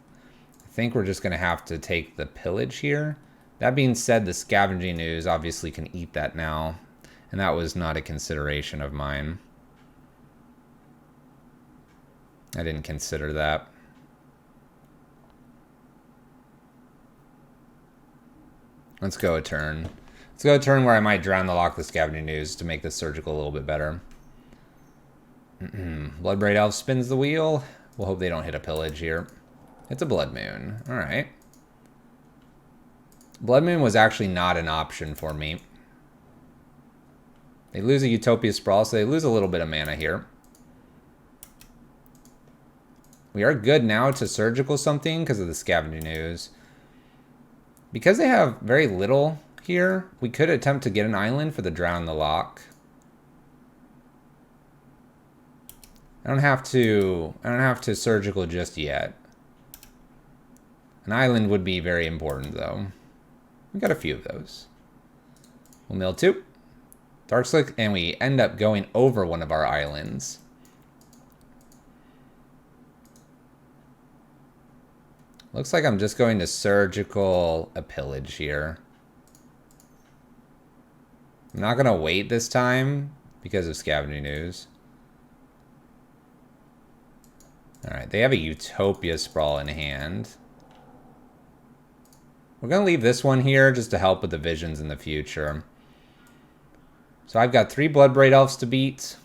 I think we're just going to have to take the Pillage here. That being said, the Scavenging Ooze obviously can eat that now. And that was not a consideration of mine. I didn't consider that. Let's go a turn. Let's go a turn where I might Drown the Lock the Scavenging Ooze to make this surgical a little bit better. Bloodbraid Elf spins the wheel. We'll hope they don't hit a pillage here. It's a Blood Moon. All right. Blood Moon was actually not an option for me. They lose a Utopia Sprawl, so they lose a little bit of mana here. We are good now to surgical something because of the Scavenging Ooze. Because they have very little here, we could attempt to get an island for the Drown the Lock. I don't have to surgical just yet. An island would be very important though. We got a few of those. We'll mill 2. Darkslick, and we end up going over one of our islands. Looks like I'm just going to surgical a pillage here. I'm not going to wait this time because of Scavenging Ooze. Alright, they have a Utopia Sprawl in hand. We're going to leave this one here just to help with the visions in the future. So I've got 3 Bloodbraid Elves to beat.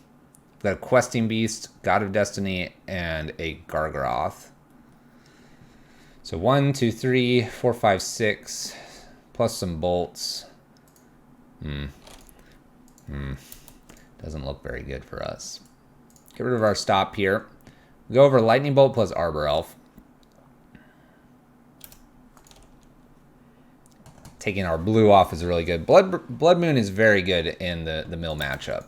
I've got a Questing Beast, God of Destiny, and a Gargaroth. So 1, 2, 3, 4, 5, 6, plus some bolts. Doesn't look very good for us. Get rid of our stop here. Go over Lightning Bolt plus Arbor Elf. Taking our blue off is really good. Blood Moon is very good in the mill matchup.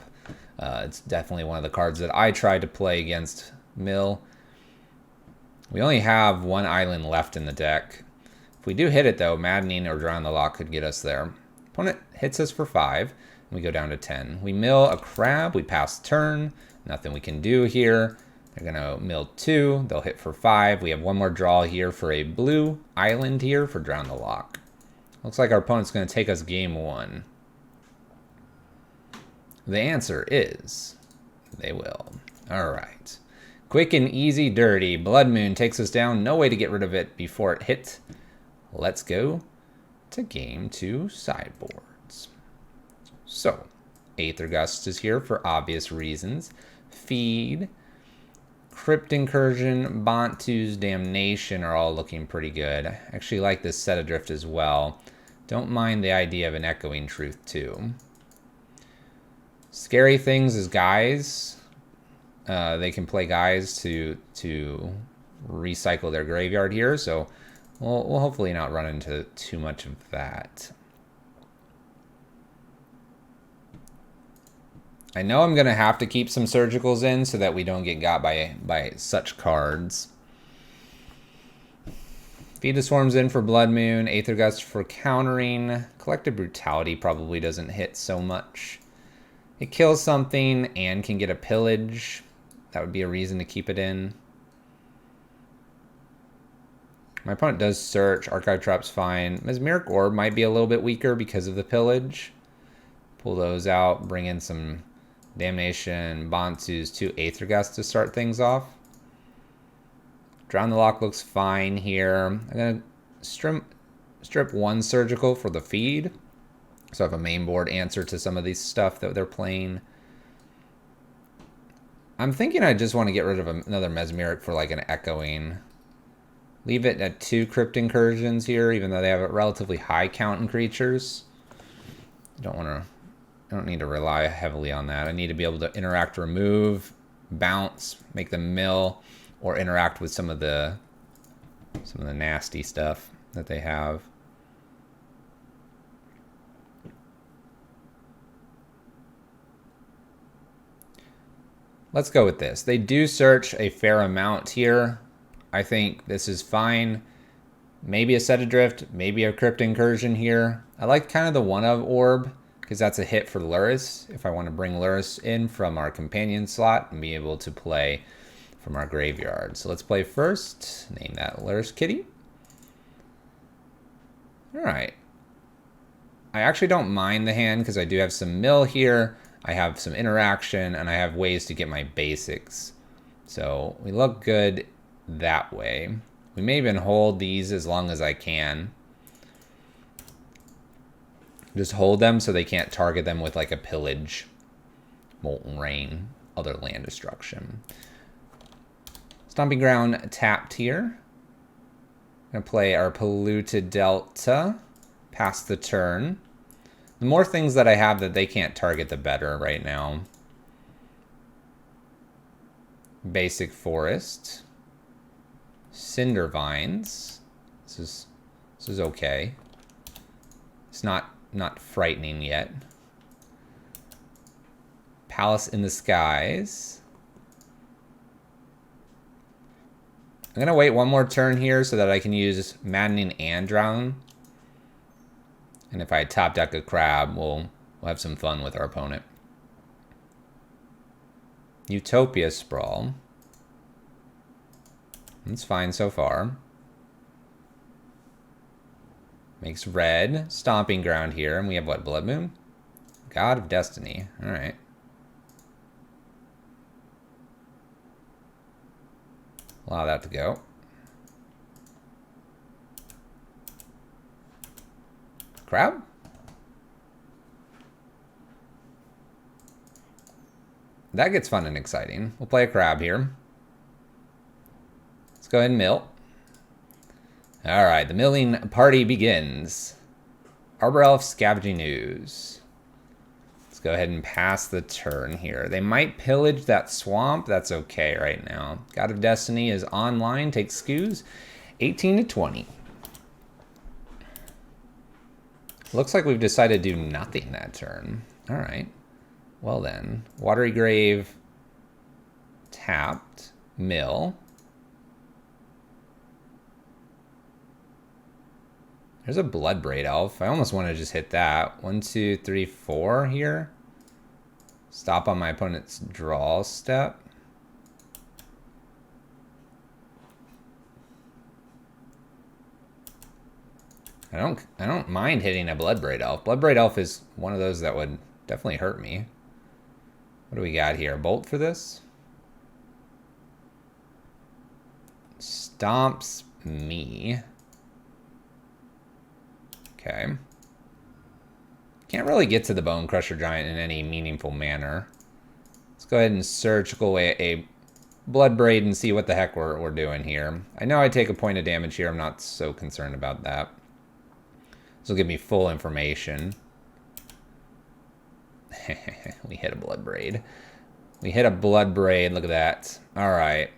It's definitely one of the cards that I tried to play against mill. We only have 1 island left in the deck. If we do hit it though, Maddening or Drown the Lock could get us there. Opponent hits us for 5, and we go down to 10. We mill a crab, we pass turn. Nothing we can do here. They're going to mill 2. They'll hit for 5. We have one more draw here for a blue island here for Drown the Lock. Looks like our opponent's going to take us game 1. The answer is they will. All right. Quick and easy, dirty. Blood Moon takes us down. No way to get rid of it before it hit. Let's go to game 2 sideboards. So, Aether Gust is here for obvious reasons. Feed, Crypt Incursion, Bantu's Damnation are all looking pretty good. I actually like this Set Adrift as well. Don't mind the idea of an Echoing Truth too. Scary Things is guys. They can play guys to recycle their graveyard here, so we'll hopefully not run into too much of that. I know I'm going to have to keep some surgicals in so that we don't get got by such cards. Feed the Swarms in for Blood Moon, Aether Gust for countering. Collective Brutality probably doesn't hit so much. It kills something and can get a pillage. That would be a reason to keep it in. My opponent does search. Archive Trap's fine. Mesmeric Orb might be a little bit weaker because of the pillage. Pull those out. Bring in some Damnation, Bantu's, 2 Aether Gusts to start things off. Drown the Lock looks fine here. I'm going to strip 1 surgical for the feed. So I have a main board answer to some of these stuff that they're playing. I'm thinking I just want to get rid of another Mesmeric for like an Echoing. Leave it at 2 Crypt Incursions here, even though they have a relatively high count in creatures. I don't need to rely heavily on that. I need to be able to interact, remove, bounce, make them mill, or interact with some of the nasty stuff that they have. Let's go with this. They do search a fair amount here. I think this is fine. Maybe a Set Adrift, maybe a Crypt Incursion here. I like kind of the 1-of Orb, because that's a hit for Lurrus. If I want to bring Lurrus in from our companion slot and be able to play from our graveyard. So let's play first. Name that Lurrus Kitty. All right. I actually don't mind the hand because I do have some mill here. I have some interaction, and I have ways to get my basics. So we look good that way. We may even hold these as long as I can. Just hold them so they can't target them with like a pillage, Molten Rain, other land destruction. Stomping Ground tapped here. Gonna play our Polluted Delta. Pass the turn. The more things that I have that they can't target, the better right now. Basic Forest. Cinder Vines. This is okay. It's not frightening yet. Palace in the Skies. I'm going to wait one more turn here so that I can use Maddening and Drown. And if I top deck a crab, we'll have some fun with our opponent. Utopia Sprawl. That's fine so far. Makes red. Stomping Ground here. And we have what? Blood Moon? God of Destiny. Alright. Allow that to go. Crab? That gets fun and exciting. We'll play a crab here. Let's go ahead and mill. Alright, the milling party begins. Arbor Elf Scavenging Ooze. Let's go ahead and pass the turn here. They might pillage that swamp. That's okay right now. God of Destiny is online. Takes skews. 18 to 20. Looks like we've decided to do nothing that turn. Alright. Well then. Watery Grave. Tapped. Mill. There's a Bloodbraid Elf. I almost want to just hit that. 1, 2, 3, 4 here. Stop on my opponent's draw step. I don't mind hitting a Bloodbraid Elf. Bloodbraid Elf is one of those that would definitely hurt me. What do we got here? Bolt for this? Stomps me. Okay. Can't really get to the Bone Crusher Giant in any meaningful manner. Let's go ahead and surgical a Bloodbraid and see what the heck we're doing here. I know I take a point of damage here. I'm not so concerned about that. This will give me full information. We hit a Bloodbraid. We hit a Bloodbraid. Look at that. All right.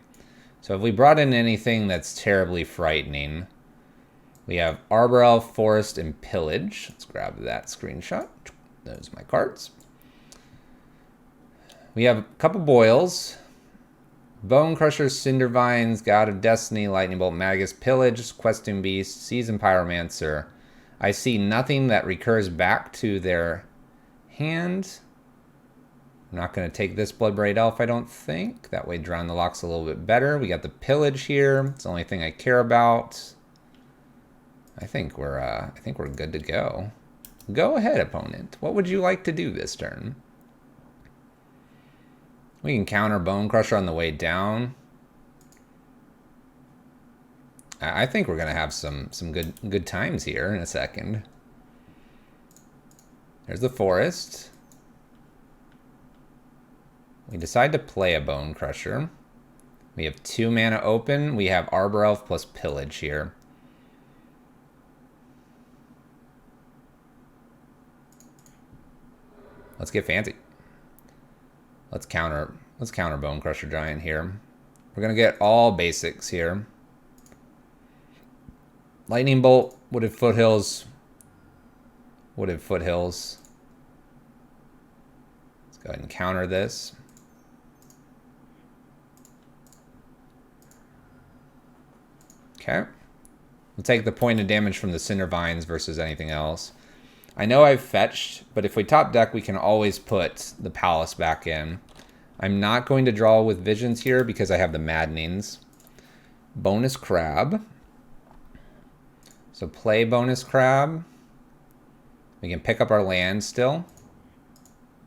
So if we brought in anything that's terribly frightening, we have Arbor Elf, Forest, and Pillage. Let's grab that screenshot. Those are my cards. We have a couple Boils. Bone Crusher, Cindervines, God of Destiny, Lightning Bolt, Magus, Pillage, Questing Beast, Seasoned Pyromancer. I see nothing that recurs back to their hand. I'm not going to take this Bloodbraid Elf, I don't think. That way Drown the Lock's a little bit better. We got the Pillage here. It's the only thing I care about. I think we're good to go. Go ahead, opponent. What would you like to do this turn? We can counter Bone Crusher on the way down. I think we're gonna have some good times here in a second. There's the Forest. We decide to play a Bone Crusher. We have 2 mana open. We have Arbor Elf plus Pillage here. Let's get fancy. Let's counter Bone Crusher Giant here. We're gonna get all basics here. Lightning Bolt, Wooded Foothills. Wooded Foothills. Let's go ahead and counter this. Okay. We'll take the point of damage from the Cindervines versus anything else. I know I've fetched, but if we top deck, we can always put the Palace back in. I'm not going to draw with Visions here because I have the Maddenings. Bonus Crab. So play Bonus Crab. We can pick up our land still,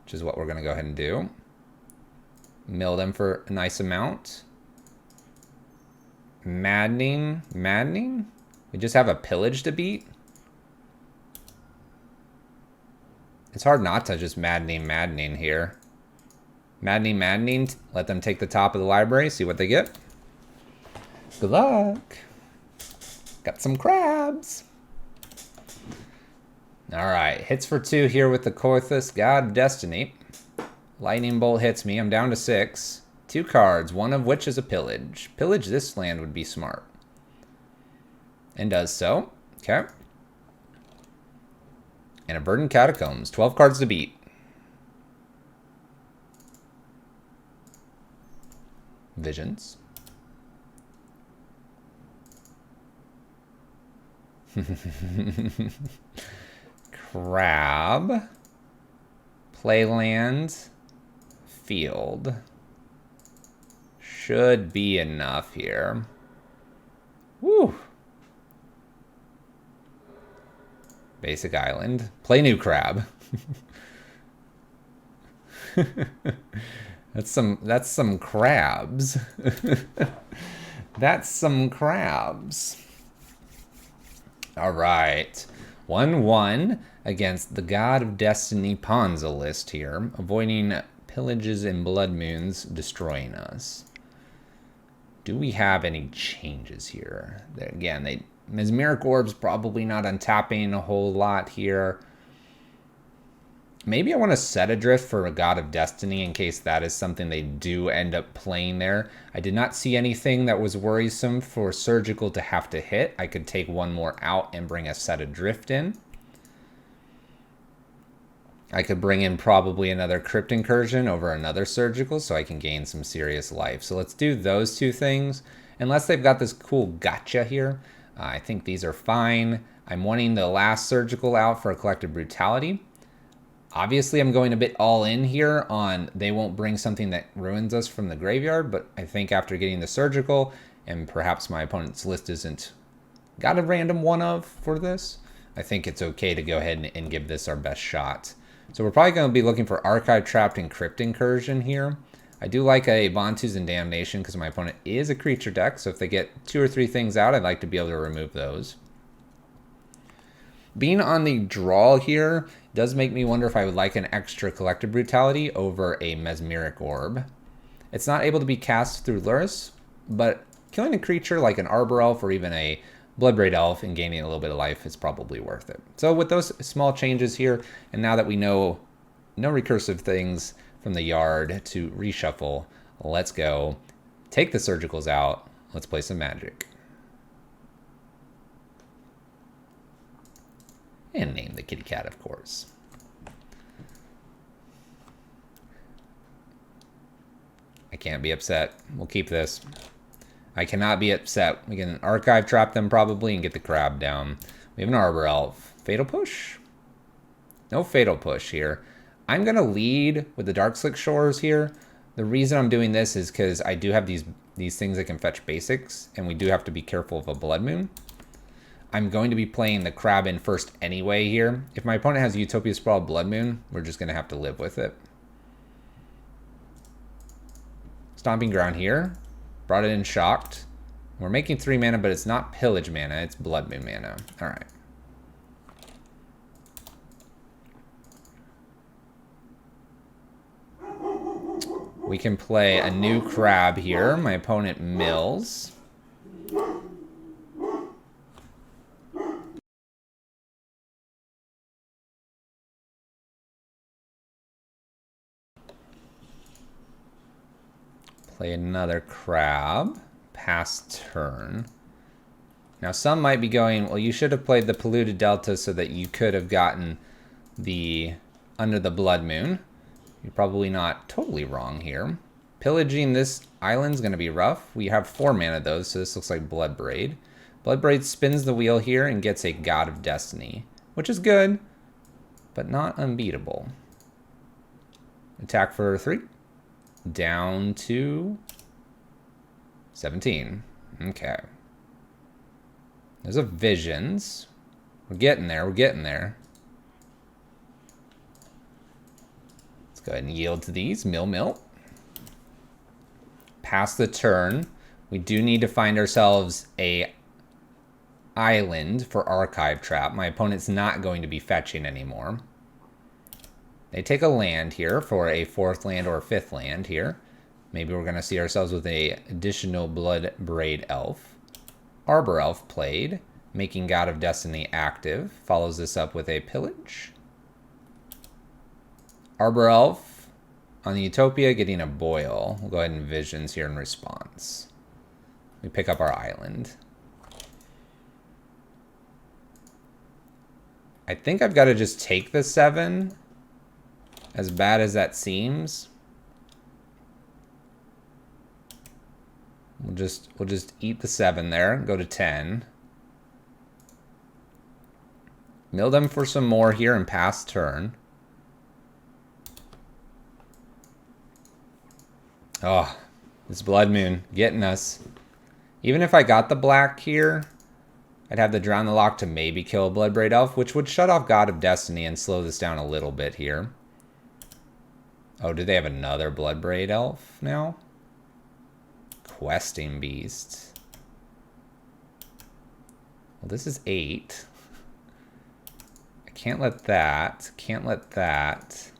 which is what we're going to go ahead and do. Mill them for a nice amount. Maddening. Maddening? We just have a Pillage to beat? It's hard not to just maddening here. Maddening. Let them take the top of the library, see what they get. Good luck. Got some crabs. All right, hits for 2 here with the Korthus, God of Destiny. Lightning Bolt hits me. I'm down to 6. 2 cards, one of which is a Pillage. Pillage this land would be smart. And does so. Okay. And a Verdant Catacombs. 12 cards to beat. Visions. Crab. Playland. Field. Should be enough here. Woo. Basic Island. Play new Crab. That's some crabs. That's some crabs. All right. 1-1 against the God of Destiny Ponza list here. Avoiding pillages and blood moons destroying us. Do we have any changes here? Again, Mesmeric Orb's probably not untapping a whole lot here. Maybe I want to set Adrift for a God of Destiny in case that is something they do end up playing there. I did not see anything that was worrisome for Surgical to have to hit. I could take one more out and bring a set Adrift in. I could bring in probably another Crypt Incursion over another Surgical so I can gain some serious life. So let's do those 2 things. Unless they've got this cool gotcha here. I think these are fine. I'm wanting the last Surgical out for a Collective Brutality. Obviously, I'm going a bit all in here on they won't bring something that ruins us from the graveyard, but I think after getting the Surgical, and perhaps my opponent's list isn't got a random one of for this, I think it's okay to go ahead and give this our best shot. So we're probably going to be looking for Archive, Trapped, and Crypt Incursion here. I do like a Bontu's and Damnation because my opponent is a creature deck, so if they get 2 or 3 things out, I'd like to be able to remove those. Being on the draw here does make me wonder if I would like an extra Collective Brutality over a Mesmeric Orb. It's not able to be cast through Lurrus, but killing a creature like an Arbor Elf or even a Bloodbraid Elf and gaining a little bit of life is probably worth it. So with those small changes here, and now that we know no recursive things from the yard to reshuffle, let's go. Take the Surgicals out. Let's play some Magic. And name the kitty cat, of course. I can't be upset. We'll keep this. I cannot be upset. We can Archive Trap them probably and get the crab down. We have an Arbor Elf. Fatal Push? No Fatal Push here. I'm going to lead with the Darkslick Shores here. The reason I'm doing this is because I do have these things that can fetch basics, and we do have to be careful of a Blood Moon. I'm going to be playing the crab in first anyway here. If my opponent has Utopia Sprawl Blood Moon, we're just going to have to live with it. Stomping Ground here. Brought it in shocked. We're making 3 mana, but it's not Pillage mana. It's Blood Moon mana. All right. We can play a new crab here. My opponent mills. Play another crab. Pass turn. Now some might be going, well, you should have played the Polluted Delta so that you could have gotten the Under the Blood Moon. You're probably not totally wrong here. Pillaging this island's going to be rough. We have 4 mana though, so this looks like Bloodbraid. Bloodbraid spins the wheel here and gets a God of Destiny, which is good, but not unbeatable. Attack for 3. Down to 17. Okay. There's a Visions. We're getting there. We're getting there. Let's go ahead and yield to these. Mill. Pass the turn. We do need to find ourselves a island for Archive Trap. My opponent's not going to be fetching anymore. They take a land here for a 4th land or a 5th land here. Maybe we're going to see ourselves with a additional Bloodbraid Elf. Arbor Elf played, making God of Destiny active. Follows this up with a Pillage. Arbor Elf on the Utopia getting a Boil. We'll go ahead and Visions here in response. We pick up our island. I think I've got to just take the 7. As bad as that seems, we'll just eat the 7 there, go to 10. Mill them for some more here and pass turn. Oh, this Blood Moon getting us. Even if I got the black here, I'd have to Drown the Lock to maybe kill a Bloodbraid Elf, which would shut off God of Destiny and slow this down a little bit here. Oh, do they have another Bloodbraid Elf now? Questing Beast. Well, this is 8. I can't let that. Can't let that.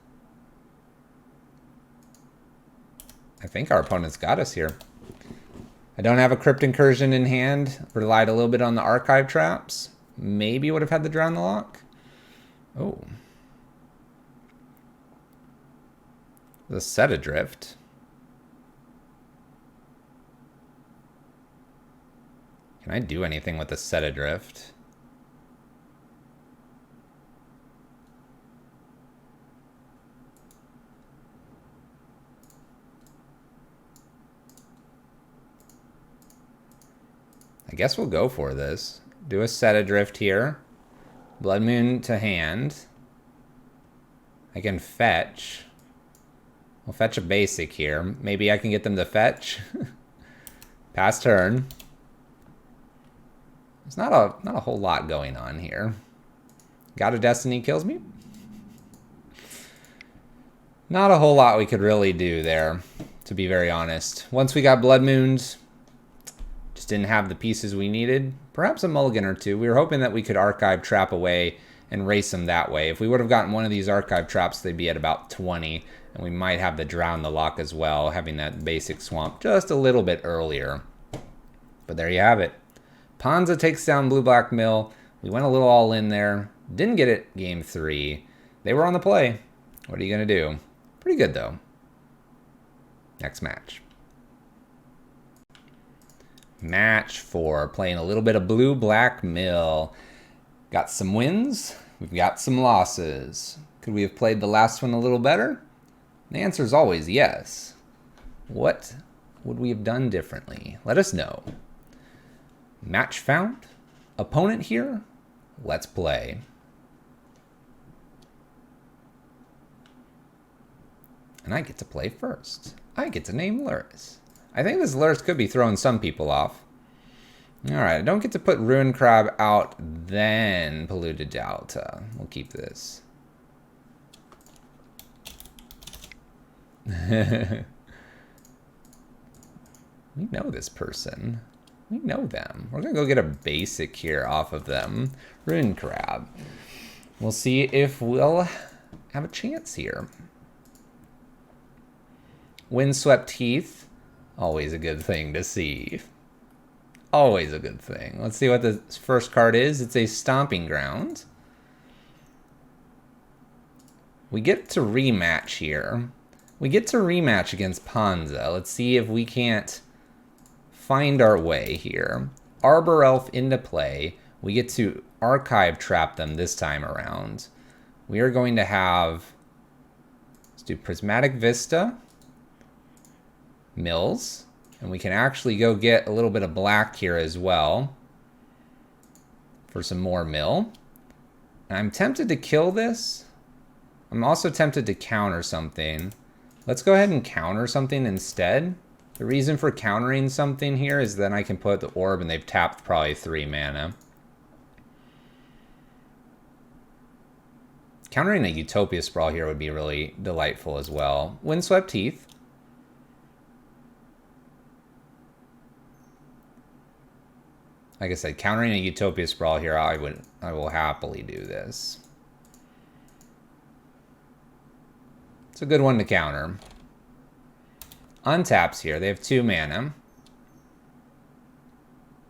I think our opponent's got us here. I don't have a Crypt Incursion in hand. Relied a little bit on the Archive Traps. Maybe would have had the Drown the Lock. Oh. The Set Adrift. Can I do anything with the Set Adrift? I guess we'll go for this. Do a Set Adrift here. Blood Moon to hand. I can fetch. We'll fetch a basic here. Maybe I can get them to fetch. Pass turn. There's not a whole lot going on here. God of Destiny kills me. Not a whole lot we could really do there, to be very honest. Once we got Blood Moons, just didn't have the pieces we needed. Perhaps a mulligan or two. We were hoping that we could archive trap away and race them that way. If we would have gotten one of these archive traps, they'd be at about 20. And we might have the Drown the Lock as well, having that basic swamp just a little bit earlier. But there you have it. Panza takes down Blue-Black Mill. We went a little all in there. Didn't get it game 3. They were on the play. What are you going to do? Pretty good, though. Next match. Match 4. Playing a little bit of Blue-Black Mill. Got some wins. We've got some losses. Could we have played the last one a little better? The answer is always yes. What would we have done differently? Let us know. Match found. Opponent here. Let's play. And I get to play first. I get to name Lurrus. I think this Lurrus could be throwing some people off. Alright, I don't get to put Ruined Crab out, then Polluted Delta. We'll keep this. We know this person. We know them. We're going to go get a basic here off of them. Ruined Crab. We'll see if we'll have a chance here. Windswept Heath. Always a good thing to see. Always a good thing. Let's see what the first card is. It's a Stomping Ground. We get to rematch here. We get to rematch against Panza. Let's see if we can't find our way here. Arbor Elf into play. We get to archive trap them this time around. We are going to have... Let's do Prismatic Vista. Mills. And we can actually go get a little bit of black here as well for some more mill. And I'm tempted to kill this. I'm also tempted to counter something. Let's go ahead and counter something instead. The reason for countering something here is then I can put the orb and they've tapped probably 3 mana. Countering a Utopia Sprawl here would be really delightful as well. Windswept Heath. Like I said, countering a Utopia Sprawl here, I will happily do this. It's a good one to counter. Untaps here. They have 2 mana.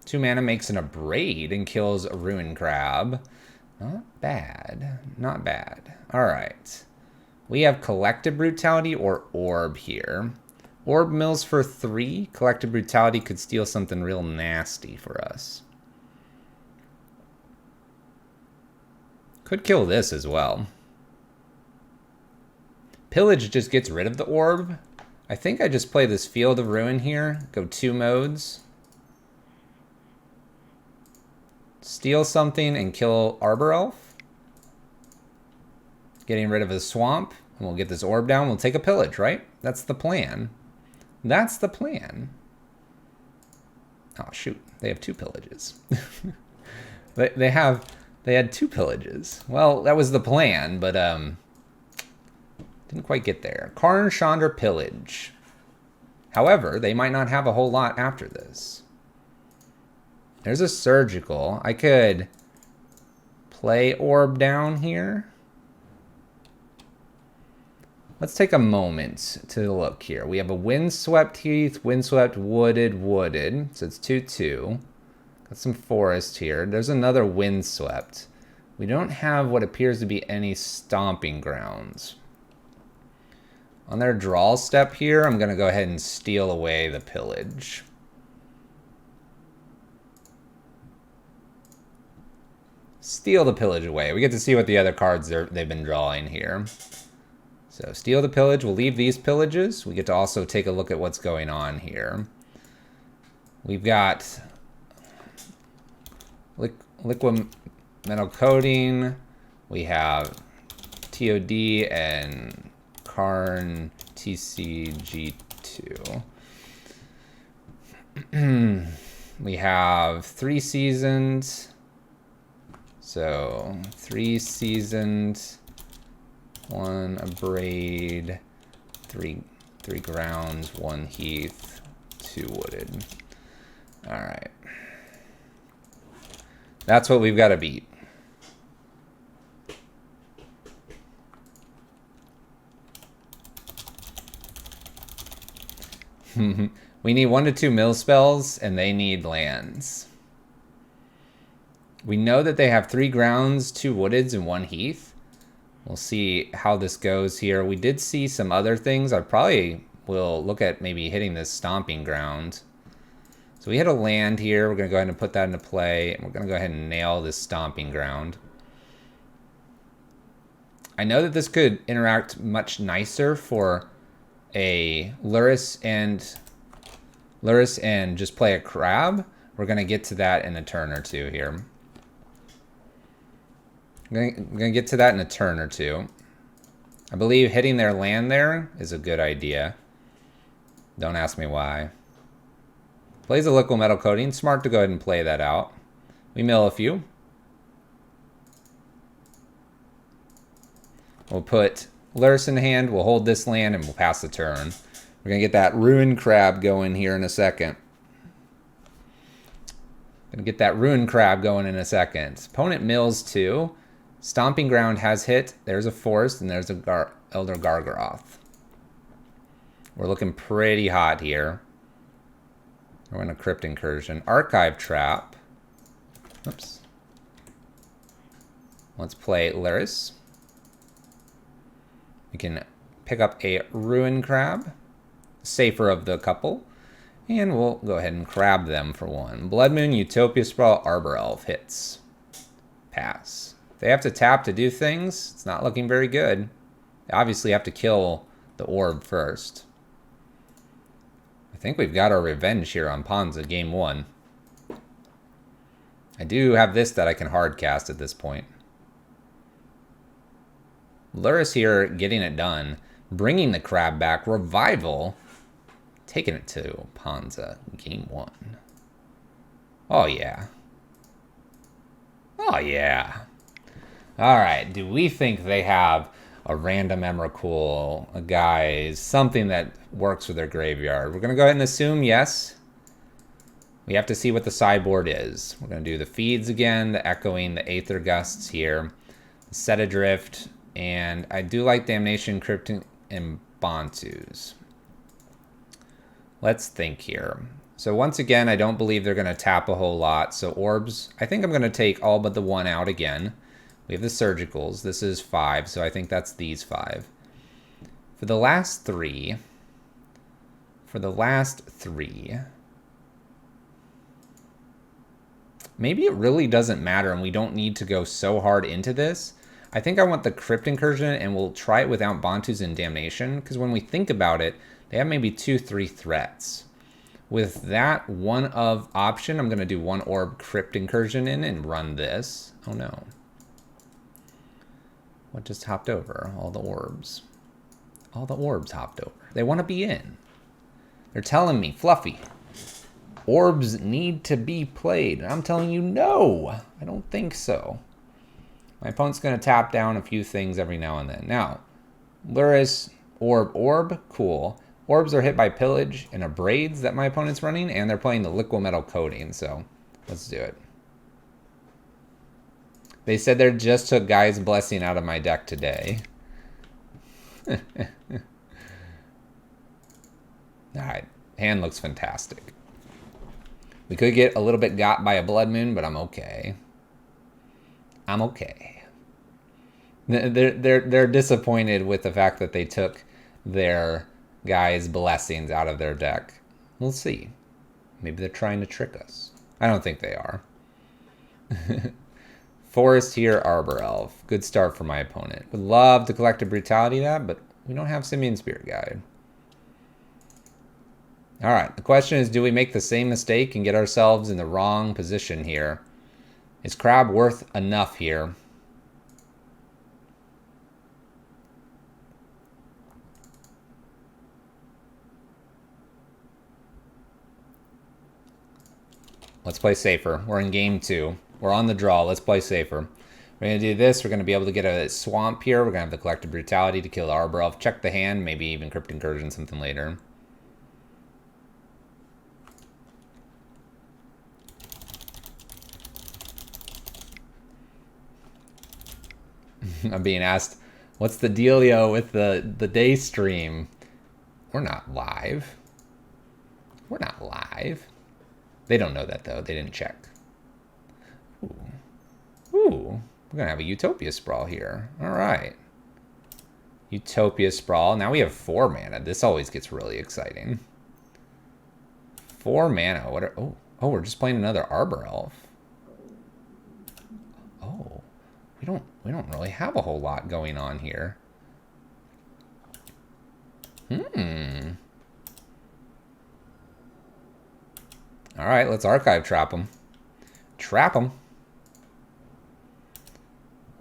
2 mana makes an Abrade and kills a Ruined Crab. Not bad. Not bad. Alright. We have Collective Brutality or Orb here. Orb mills for 3. Collective Brutality could steal something real nasty for us. Could kill this as well. Pillage just gets rid of the orb. I think I just play this Field of Ruin here. Go 2 modes. Steal something and kill Arbor Elf. Getting rid of the swamp. And we'll get this orb down. We'll take a pillage, right? That's the plan. That's the plan. Oh, shoot. They have 2 pillages. They had 2 pillages. Well, that was the plan, but didn't quite get there. Karn Chandra Pillage. However, they might not have a whole lot after this. There's a Surgical. I could play Orb down here. Let's take a moment to look here. We have a Windswept Heath, Windswept, Wooded. So it's 2/2. Got some forest here. There's another Windswept. We don't have what appears to be any Stomping Grounds. On their draw step here, I'm going to go ahead and steal away the pillage. Steal the pillage away. We get to see what the other cards they've been drawing here. So steal the pillage. We'll leave these pillages. We get to also take a look at what's going on here. We've got liquid metal coating. We have TOD and Karn TCG2. We have 3 seasons. So 3 seasoned, 1 abrade, 3 grounds, 1 heath, 2 wooded. All right. That's what we've got to beat. We need 1 to 2 mill spells, and they need lands. We know that they have 3 grounds, 2 woodeds, and 1 heath. We'll see how this goes here. We did see some other things. I probably will look at maybe hitting this stomping ground. So we hit a land here. We're going to go ahead and put that into play. And we're going to go ahead and nail this stomping ground. I know that this could interact much nicer for a Lurrus and just play a crab. We're going to get to that in a turn or two here. I'm going to get to that in a turn or two. I believe hitting their land there is a good idea. Don't ask me why. Plays a liquid metal coating. Smart to go ahead and play that out. We mill a few. We'll put Lurrus in hand. We'll hold this land and we'll pass the turn. We're going to get that ruined crab going here in a second. Going to get that ruined crab going in a second. Opponent mills 2. Stomping ground has hit. There's a forest and there's a Elder Gargaroth. We're looking pretty hot here. We're in a crypt incursion. Archive trap. Oops. Let's play Lurrus. We can pick up a ruin crab. Safer of the couple. And we'll go ahead and crab them for 1. Blood Moon, Utopia Sprawl, Arbor Elf hits. Pass. They have to tap to do things. It's not looking very good. They obviously have to kill the orb first. I think we've got our revenge here on Ponza game 1. I do have this that I can hard cast at this point. Lurrus here getting it done. Bringing the crab back. Revival. Taking it to Ponza game 1. Oh yeah. Oh yeah. Alright, do we think they have a random Emrakul, a guise, something that works with their graveyard? We're going to go ahead and assume yes. We have to see what the sideboard is. We're going to do the feeds again, the echoing, the Aether Gusts here, the Set Adrift, and I do like Damnation, Cryptic, and Bantus. Let's think here. So once again, I don't believe they're going to tap a whole lot. So orbs, I think I'm going to take all but the 1 out again. We have the surgicals. This is 5, so I think that's these 5. For the last 3, maybe it really doesn't matter and we don't need to go so hard into this. I think I want the Crypt Incursion and we'll try it without Bantus and Damnation, because when we think about it, they have maybe 2-3 threats. With that 1 of option, I'm going to do 1 orb Crypt Incursion in and run this. Oh no. What just hopped over? All the orbs. All the orbs hopped over. They want to be in. They're telling me, Fluffy, orbs need to be played. And I'm telling you, no, I don't think so. My opponent's going to tap down a few things every now and then. Now, Lurrus, orb, cool. Orbs are hit by pillage and abrades that my opponent's running, and they're playing the liquid metal coating, so let's do it. They said they just took Guy's Blessing out of my deck today. Alright, hand looks fantastic. We could get a little bit got by a Blood Moon, but I'm okay. I'm okay. They're disappointed with the fact that they took their Guy's Blessings out of their deck. We'll see. Maybe they're trying to trick us. I don't think they are. Forest here, Arbor Elf. Good start for my opponent. Would love to Collective Brutality that, but we don't have Simian Spirit Guide. Alright, the question is, do we make the same mistake and get ourselves in the wrong position here? Is Crab worth enough here? Let's play safer. We're in game 2. We're on the draw. Let's play safer. We're going to do this. We're going to be able to get a swamp here. We're going to have the Collective Brutality to kill the Arbor Elf. Check the hand. Maybe even Crypt Incursion something later. I'm being asked, what's the dealio with the day stream? We're not live. We're not live. They don't know that, though. They didn't check. Ooh. Ooh. We're going to have a Utopia Sprawl here. All right. Utopia Sprawl. Now we have 4 mana. This always gets really exciting. 4 mana. What are... Oh, we're just playing another Arbor Elf. Oh. We don't really have a whole lot going on here. All right, let's Archive Trap them. Trap them.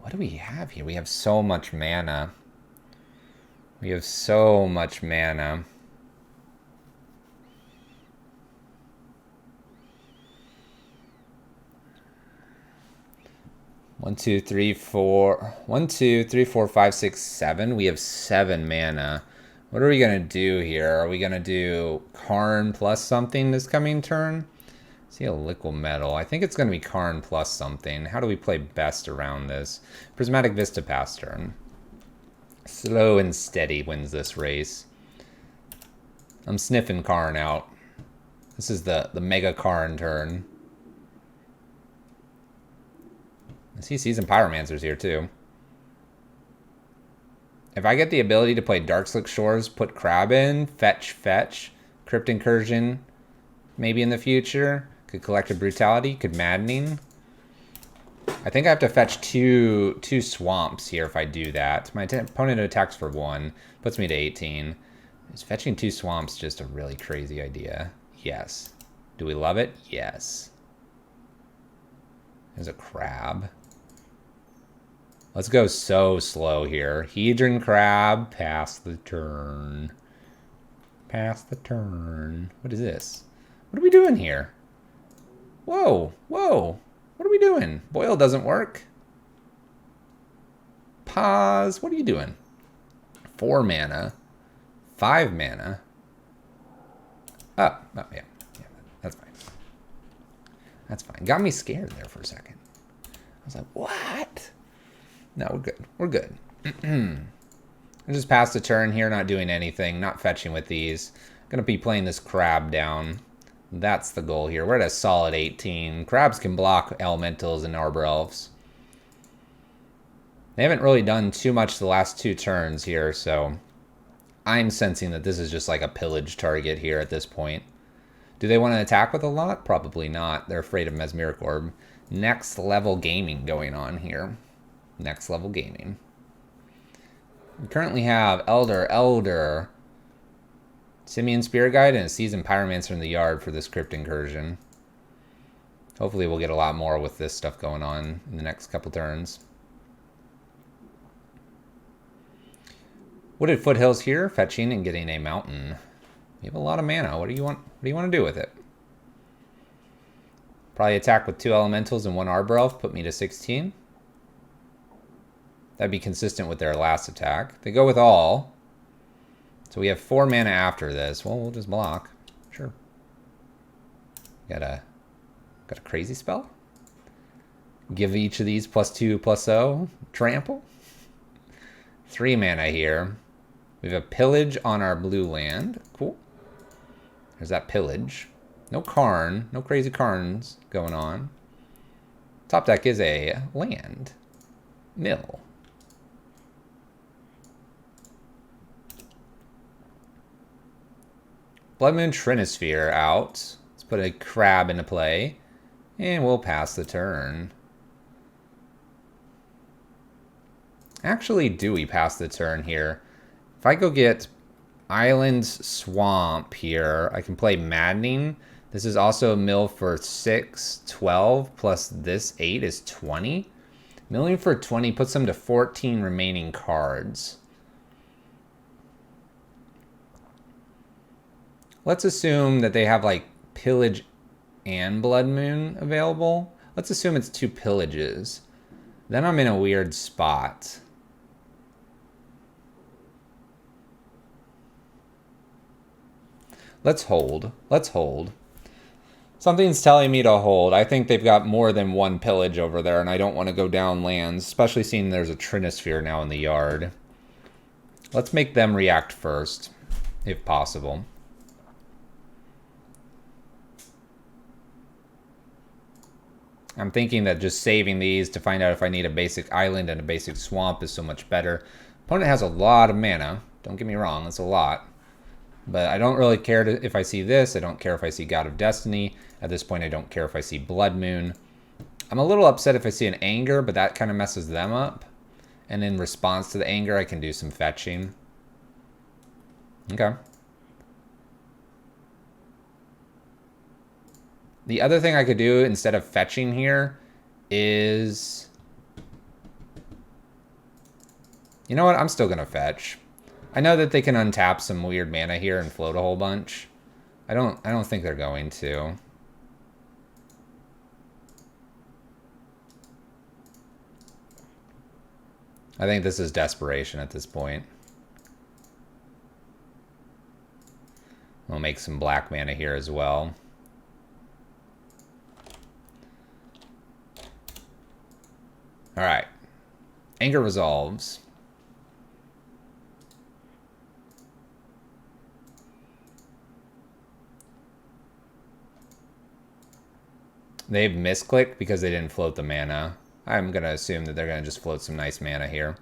What do we have here? We have so much mana. We have so much mana. One, two, three, four. 1, 2, 3, 4, 5, 6, 7. We have 7 mana. What are we gonna do here? Are we gonna do Karn plus something this coming turn? See a Liquid Metal. I think it's gonna be Karn plus something. How do we play best around this? Prismatic Vista pass turn. Slow and steady wins this race. I'm sniffing Karn out. This is the Mega Karn turn. I see Seasoned Pyromancer's here too. If I get the ability to play Darkslick Shores, put Crab in, fetch, Crypt Incursion, maybe in the future, could Collective Brutality, could Maddening. I think I have to fetch two swamps here if I do that. My opponent attacks for 1, puts me to 18. Is fetching 2 swamps just a really crazy idea? Yes. Do we love it? Yes. There's a Crab. Let's go so slow here. Hedron Crab, pass the turn. Pass the turn. What is this? What are we doing here? Whoa, whoa. What are we doing? Boil doesn't work. Pause. What are you doing? 4 mana. 5 mana. Oh, yeah. That's fine. That's fine. Got me scared there for a second. I was like, what? No, we're good. We're good. I just passed a turn here, not doing anything, not fetching with these. Gonna be playing this Crab down. That's the goal here. We're at a solid 18. Crabs can block Elementals and Arbor Elves. They haven't really done too much the last 2 turns here, so I'm sensing that this is just like a pillage target here at this point. Do they want to attack with a lot? Probably not. They're afraid of Mesmeric Orb. Next level gaming going on here. Next level gaming. We currently have Elder, Simian Spirit Guide, and a Seasoned Pyromancer in the yard for this Crypt Incursion. Hopefully we'll get a lot more with this stuff going on in the next couple turns. Wooded Foothills here, fetching and getting a mountain. You have a lot of mana. What do you want? What do you want to do with it? Probably attack with 2 Elementals and 1 Arbor Elf, put me to 16. That'd be consistent with their last attack. They go with all. So we have 4 mana after this. Well, we'll just block. Sure. Got a crazy spell? Give each of these +2, +0. Trample. 3 mana here. We have a Pillage on our blue land. Cool. There's that Pillage. No Karn. No crazy Karns going on. Top deck is a land. Mill. Blood Moon Trinisphere out. Let's put a Crab into play. And we'll pass the turn. Actually, do we pass the turn here? If I go get Islands Swamp here, I can play Maddening. This is also a mill for 6, 12, plus this 8 is 20. Milling for 20 puts them to 14 remaining cards. Let's assume that they have like Pillage and Blood Moon available. Let's assume it's 2 pillages. Then I'm in a weird spot. Let's hold. Let's hold. Something's telling me to hold. I think they've got more than 1 pillage over there, and I don't want to go down lands, especially seeing there's a Trinisphere now in the yard. Let's make them react first, if possible. I'm thinking that just saving these to find out if I need a basic island and a basic swamp is so much better. Opponent has a lot of mana. Don't get me wrong, it's a lot. But I don't really care if I see this. I don't care if I see God of Destiny. At this point, I don't care if I see Blood Moon. I'm a little upset if I see an Anger, but that kind of messes them up. And in response to the Anger, I can do some fetching. Okay. The other thing I could do instead of fetching here is... You know what? I'm still going to fetch. I know that they can untap some weird mana here and float a whole bunch. I don't think they're going to. I think this is desperation at this point. We'll make some black mana here as well. All right. Anger resolves. They've misclicked because they didn't float the mana. I'm going to assume that they're going to just float some nice mana here.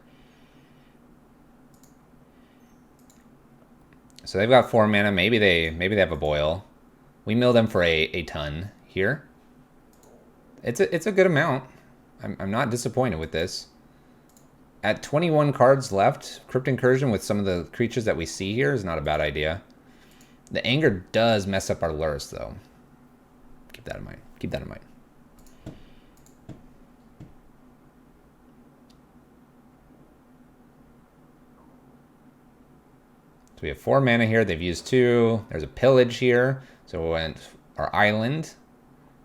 So they've got 4 mana. Maybe they have a boil. We mill them for a ton here. It's a good amount. I'm not disappointed with this. At 21 cards left, Crypt Incursion with some of the creatures that we see here is not a bad idea. The Anger does mess up our Lurrus, though. Keep that in mind. Keep that in mind. So we have 4 mana here. They've used 2. There's a pillage here. So we went our island.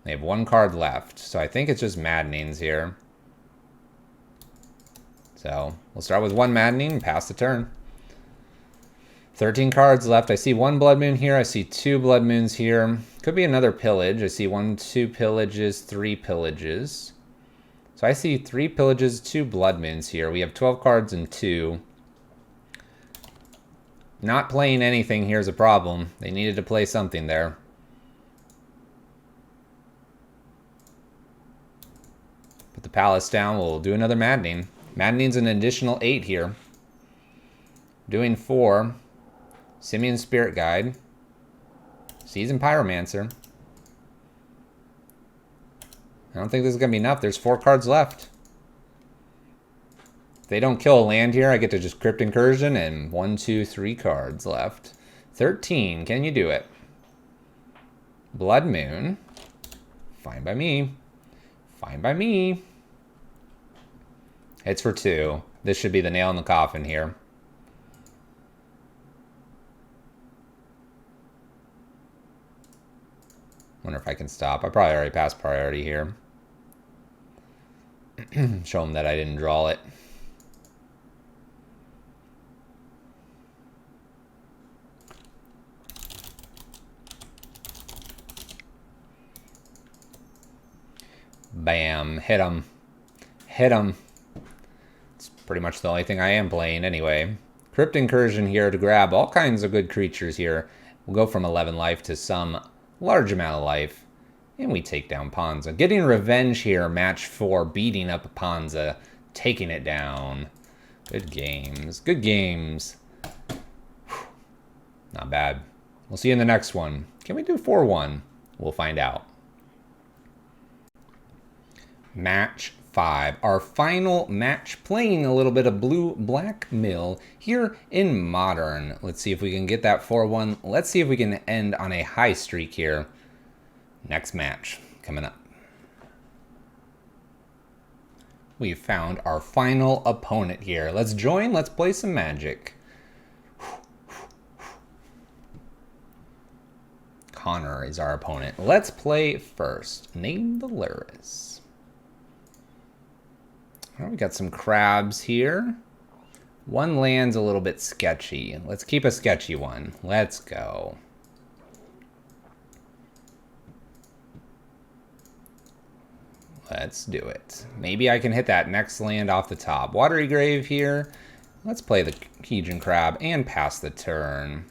They have 1 card left. So I think it's just Maddenings here. So we'll start with 1 Maddening and pass the turn. 13 cards left. I see 1 Blood Moon here. I see 2 Blood Moons here. Could be another pillage. I see 1, 2 pillages, 3 pillages. So I see 3 pillages, 2 Blood Moons here. We have 12 cards and 2. Not playing anything here is a problem. They needed to play something there. Put the Palace down. We'll do another Maddening. Maddening's an additional 8 here. Doing 4. Simian Spirit Guide. Seasoned Pyromancer. I don't think this is going to be enough. There's 4 cards left. If they don't kill a land here, I get to just Crypt Incursion and 1, 2, 3 cards left. 13. Can you do it? Blood Moon. Fine by me. Fine by me. It's for 2. This should be the nail in the coffin here. Wonder if I can stop. I probably already passed priority here. Show them that I didn't draw it. Bam. Hit him. Hit him. It's pretty much the only thing I am playing anyway. Crypt Incursion here to grab all kinds of good creatures here. We'll go from 11 life to some large amount of life. And we take down Ponza. Getting revenge here, match 4, beating up Ponza, taking it down. Good games. Good games. Whew. Not bad. We'll see you in the next one. Can we do 4-1? We'll find out. Match 5. Our final match, playing a little bit of blue-black mill here in Modern. Let's see if we can get that 4-1. Let's see if we can end on a high streak here. Next match coming up. We've found our final opponent here. Let's join. Let's play some Magic. Connor is our opponent. Let's play first. Name the Lurrus. All right, we got some crabs here. One land's a little bit sketchy. Let's keep a sketchy one. Let's go. Let's do it. Maybe I can hit that next land off the top. Watery Grave here. Let's play the Cajun Crab and pass the turn.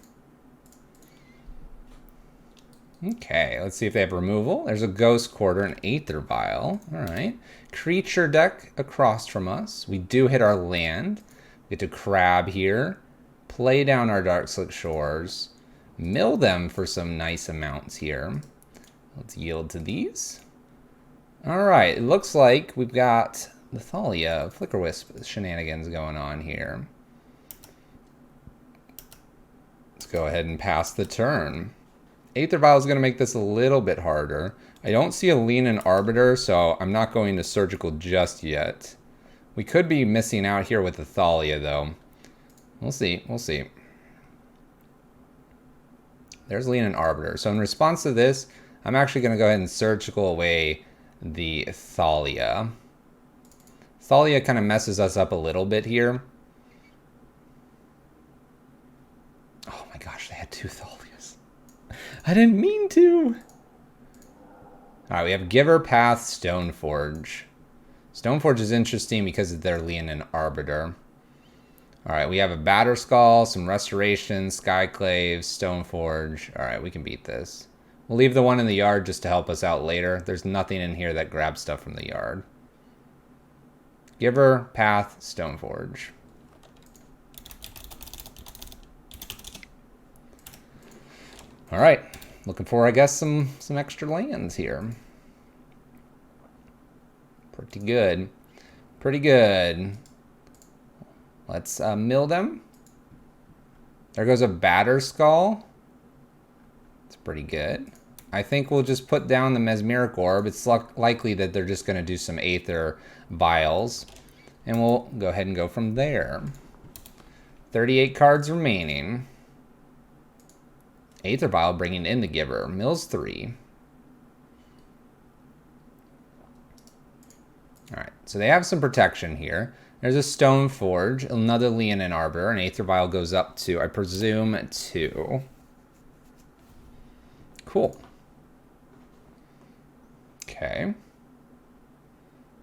Okay, let's see if they have removal. There's a Ghost Quarter, an Aether Vial. All right. Creature deck across from us. We do hit our land. We get to crab here. Play down our Darkslick Shores. Mill them for some nice amounts here. Let's yield to these. All right, it looks like we've got the Thalia, Flicker Wisp shenanigans going on here. Let's go ahead and pass the turn. Aether Vial is going to make this a little bit harder. I don't see a Leonin Arbiter, so I'm not going to Surgical just yet. We could be missing out here with the Thalia, though. We'll see. We'll see. There's Leonin Arbiter. So in response to this, I'm actually going to go ahead and Surgical away the Thalia. Thalia kind of messes us up a little bit here. Oh my gosh, they had two Thalias. I didn't mean to. All right, we have Giver, Path, Stoneforge. Stoneforge is interesting because of their Leonin Arbiter. All right, we have a Batterskull, some Restoration, Skyclave, Stoneforge. All right, we can beat this. We'll leave the one in the yard just to help us out later. There's nothing in here that grabs stuff from the yard. Giver, Path, Stoneforge. All right, looking for, I guess, some extra lands here. Pretty good. Pretty good. Let's mill them. There goes a Batterskull. It's pretty good. I think we'll just put down the Mesmeric Orb. It's likely that they're just going to do some Aether Vials. And we'll go ahead and go from there. 38 cards remaining. Aether Vial bringing in the Giver. Mills 3. Alright, so they have some protection here. There's a Stoneforge, another Leonin Arbiter, and Aether Vial goes up to, I presume, 2. Cool. Okay.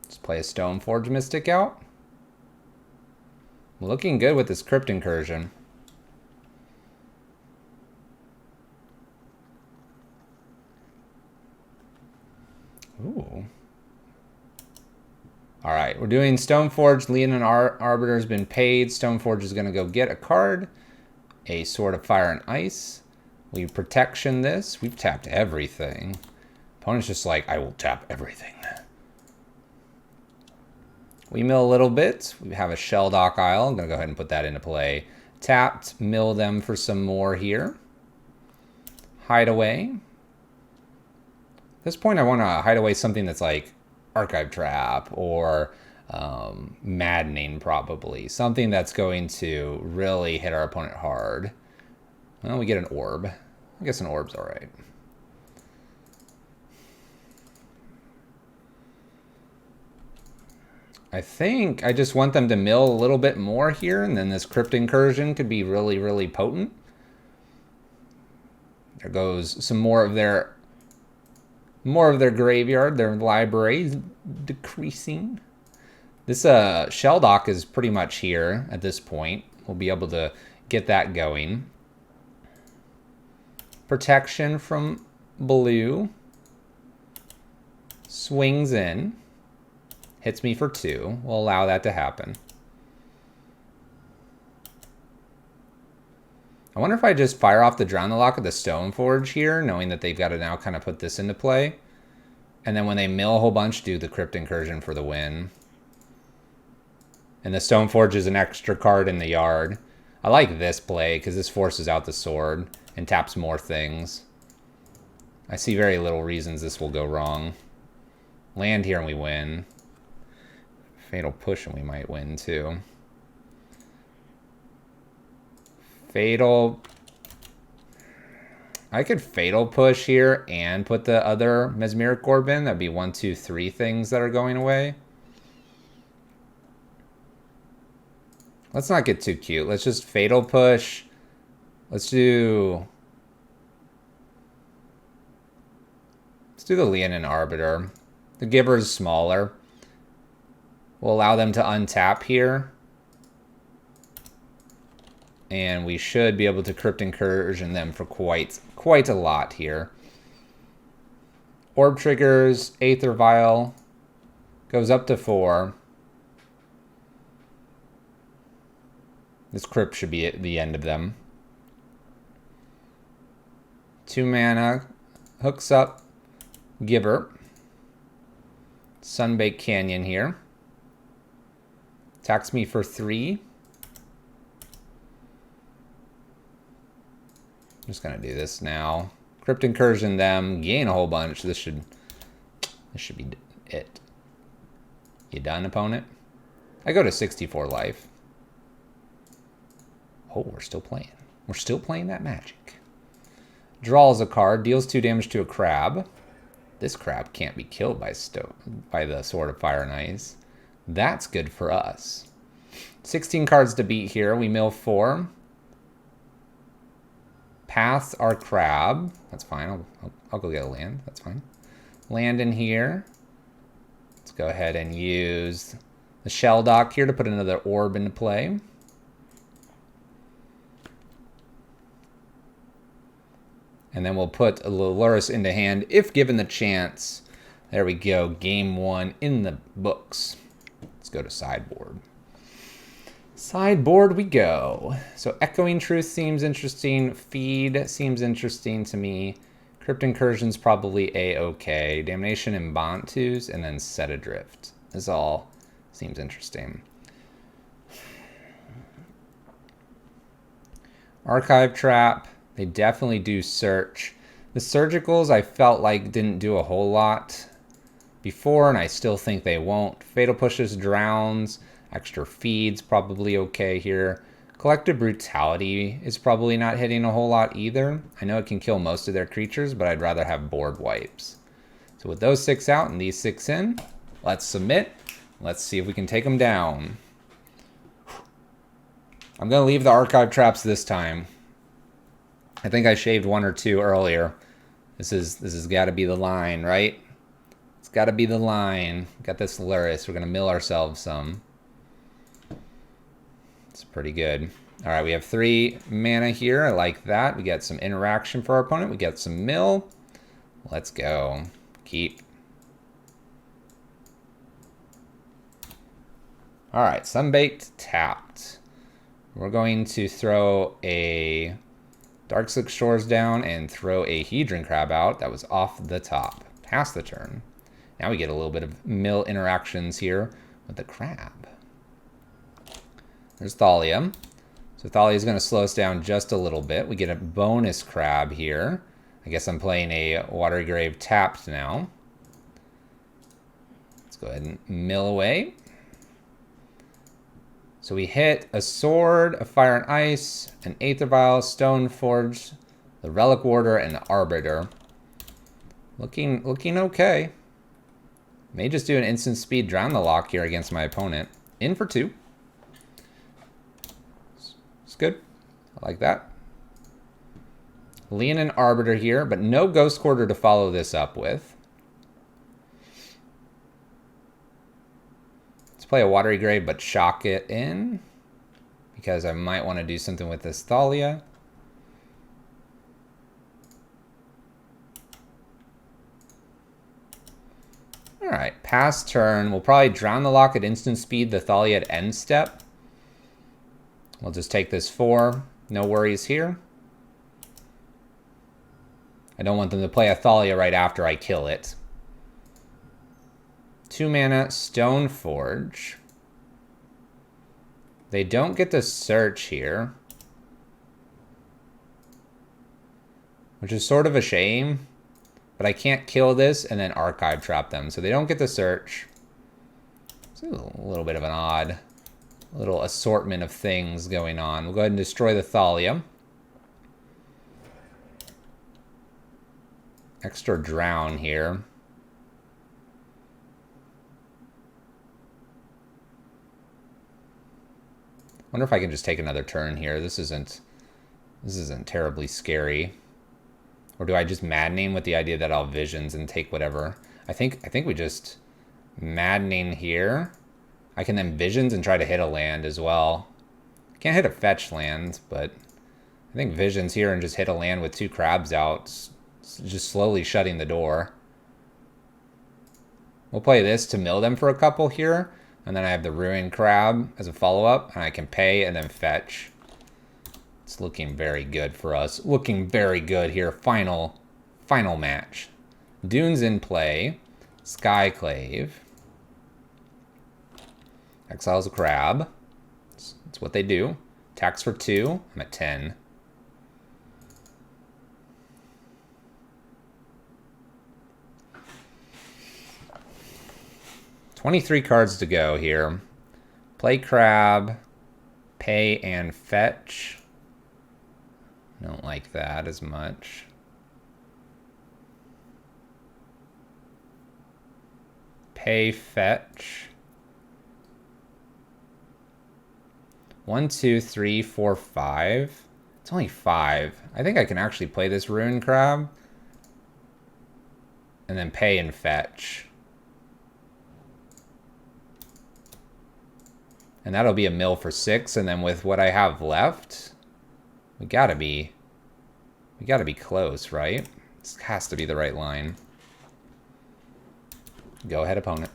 Let's play a Stoneforge Mystic out. Looking good with this Crypt Incursion. Ooh. All right, we're doing Stoneforge. Leonin Arbiter has been paid. Stoneforge is going to go get a card. A Sword of Fire and Ice. We protection this. We've tapped everything. Opponent's just like, I will tap everything. We mill a little bit. We have a Shelldock Isle. I'm going to go ahead and put that into play. Tapped, mill them for some more here. Hideaway. At this point, I want to hide away something that's like Archive Trap or Maddening, probably. Something that's going to really hit our opponent hard. Well, we get an Orb. I guess an Orb's all right. I think I just want them to mill a little bit more here, and then this Crypt Incursion could be really, really potent. There goes some more of their graveyard, their library is decreasing. This Shelldock is pretty much here at this point. We'll be able to get that going. Protection from blue. Swings in. Hits me for 2. We'll allow that to happen. I wonder if I just fire off the Drown the Lock of the Stoneforge here, knowing that they've got to now kind of put this into play. And then when they mill a whole bunch, do the Crypt Incursion for the win. And the Stoneforge is an extra card in the yard. I like this play because this forces out the sword and taps more things. I see very little reasons this will go wrong. Land here and we win. Fatal Push and we might win too. Fatal. I could Fatal Push here and put the other Mesmeric Orb in. That'd be 1, 2, 3 things that are going away. Let's not get too cute. Let's just Fatal Push. Let's do the Leonin Arbiter. The Giver is smaller. We'll allow them to untap here. And we should be able to Crypt Incursion them for quite a lot here. Orb triggers, Aether Vial. Goes up to 4. This Crypt should be at the end of them. 2 mana. Hooks up. Giver. Sunbaked Canyon here. Attacks me for 3. I'm just gonna do this now. Crypt Incursion them, gain a whole bunch. This should be it. You done, opponent? I go to 64 life. Oh, we're still playing. We're still playing that magic. Draws a card, deals 2 damage to a crab. This crab can't be killed by the Sword of Fire and Ice. That's good for us. 16 cards to beat here. We mill 4. Paths our crab. That's fine. I'll go get a land. That's fine. Land in here. Let's go ahead and use the Shell Dock here to put another orb into play. And then we'll put a Lurrus into hand if given the chance. There we go. Game 1 in the books. Let's go to sideboard. Sideboard we go. So Echoing Truth seems interesting. Feed seems interesting to me. Crypt Incursion's probably A-okay. Damnation and Bantus, and then Set Adrift. This all seems interesting. Archive Trap. They definitely do search. The Surgicals I felt like didn't do a whole lot before, and I still think they won't. Fatal Pushes, Drowns. Extra Feeds probably okay here. Collective Brutality is probably not hitting a whole lot either. I know it can kill most of their creatures, but I'd rather have board wipes. So with those 6 out and these 6 in, let's submit. Let's see if we can take them down. I'm going to leave the Archive Traps this time. I think I shaved 1 or 2 earlier. This has got to be the line, right? It's got to be the line. Got this Lurrus. We're going to mill ourselves some. It's pretty good. All right, we have 3 mana here. I like that. We got some interaction for our opponent. We got some mill. Let's go. Keep. All right, Sunbaked tapped. We're going to throw a Darkslick Shores down and throw a Hedron Crab out. That was off the top. Pass the turn. Now we get a little bit of mill interactions here with the crab. There's Thalia. So Thalia is going to slow us down just a little bit. We get a bonus crab here. I guess I'm playing a Watery Grave tapped now. Let's go ahead and mill away. So we hit a Sword, a Fire and Ice, an Aether Vial, Stone Forge, the Relic Warder, and the Arbiter. Looking okay. May just do an instant speed Drown the Lock here against my opponent. In for 2. It's good. I like that. Leonin Arbiter here, but no Ghost Quarter to follow this up with. Let's play a Watery Grave, but shock it in. Because I might want to do something with this Thalia. Alright, pass turn. We'll probably Drown the Lock at instant speed, the Thalia at end step. We'll just take this 4. No worries here. I don't want them to play a Thalia right after I kill it. 2 mana, Stone Forge. They don't get to search here. Which is sort of a shame. But I can't kill this and then Archive Trap them. So they don't get to search. It's a little bit of an odd little assortment of things going on. We'll go ahead and destroy the Thalia. extra drown here. Wonder if I can just take another turn here. This isn't terribly scary. Or do I just maddening with the idea that I'll visions and take whatever? I think we just maddening here. I can then visions and try to hit a land as well. Can't hit a fetch land, but I think visions here and just hit a land with 2 crabs out. Just slowly shutting the door. We'll play this to mill them for a couple here. And then I have the ruined crab as a follow-up. And I can pay and then fetch. It's looking very good for us. Looking very good here. Final match. Dunes in play. Skyclave. Exiles a crab. That's what they do. Attacks for 2. I'm at 10. $23 cards to go here. Play crab. Pay and fetch. Don't like that as much. Pay, fetch. 1, 2, 3, 4, 5. It's only 5. I think I can actually play this ruined crab. And then pay and fetch. And that'll be a mill for 6. And then with what I have left, we gotta be close, right? This has to be the right line. Go ahead, opponent.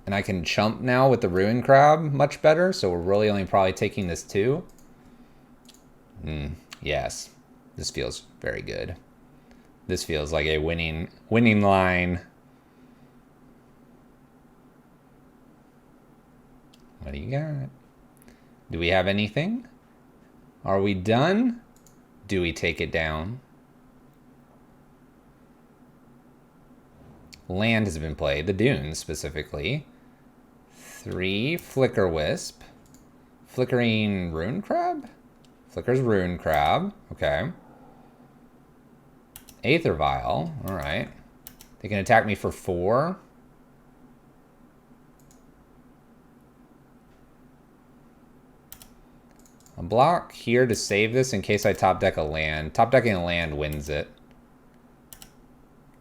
And I can chump now with the ruined crab much better. So we're really only probably taking this 2. Yes, this feels very good. This feels like a winning line. What do you got? Do we have anything? Are we done? Do we take it down? Land has been played. The dunes, specifically. 3, Flicker Wisp. Flickering Rune Crab? Flickers Rune Crab. Okay. Aether Vial. Alright. They can attack me for 4. A block here to save this in case I top deck a land. Top decking a land wins it.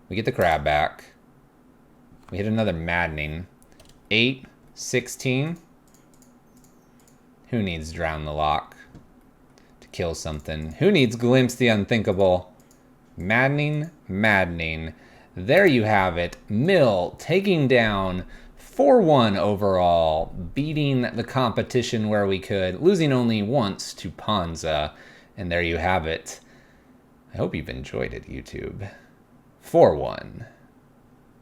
We get the crab back. We hit another maddening. 8, 16. Who needs Drown the Lock to kill something? Who needs Glimpse the Unthinkable? Maddening, maddening. There you have it. Mill taking down 4-1 overall, beating the competition where we could, losing only once to Panza. And there you have it. I hope you've enjoyed it, YouTube. 4-1.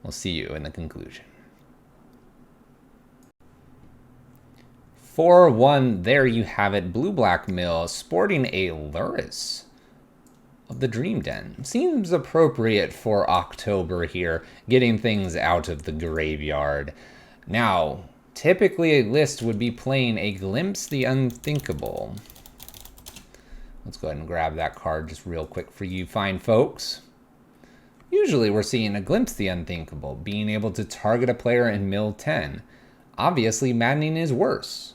We'll see you in the conclusion. 4-1, there you have it. Blue-Black Mill sporting a Lurrus of the Dream Den. Seems appropriate for October here, getting things out of the graveyard. Now, typically a list would be playing a Glimpse the Unthinkable. Let's go ahead and grab that card just real quick for you fine folks. Usually we're seeing a Glimpse the Unthinkable, being able to target a player in mill 10. Obviously, maddening is worse.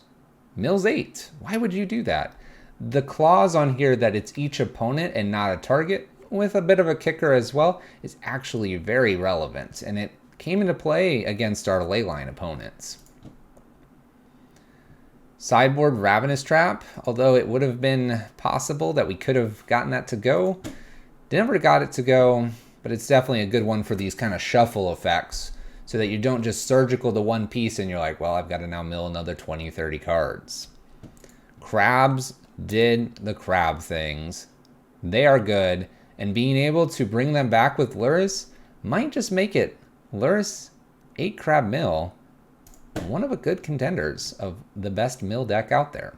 Mill's 8. Why would you do that? The clause on here that it's each opponent and not a target, with a bit of a kicker as well, is actually very relevant, and it came into play against our leyline opponents. Sideboard Ravenous Trap, although it would have been possible that we could have gotten that to go. Never got it to go, but it's definitely a good one for these kind of shuffle effects, so that you don't just surgical to one piece and you're like, well, I've got to now mill another 20, 30 cards. Crabs did the crab things. They are good, and being able to bring them back with Lurrus might just make it Lurrus 8 crab mill one of the good contenders of the best mill deck out there.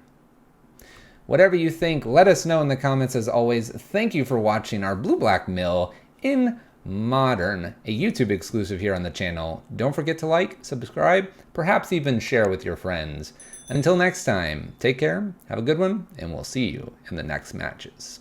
Whatever you think, let us know in the comments. As always, thank you for watching our Blue-Black Mill in Modern, a YouTube exclusive here on the channel. Don't forget to like, subscribe, perhaps even share with your friends. Until next time, take care, have a good one, and we'll see you in the next matches.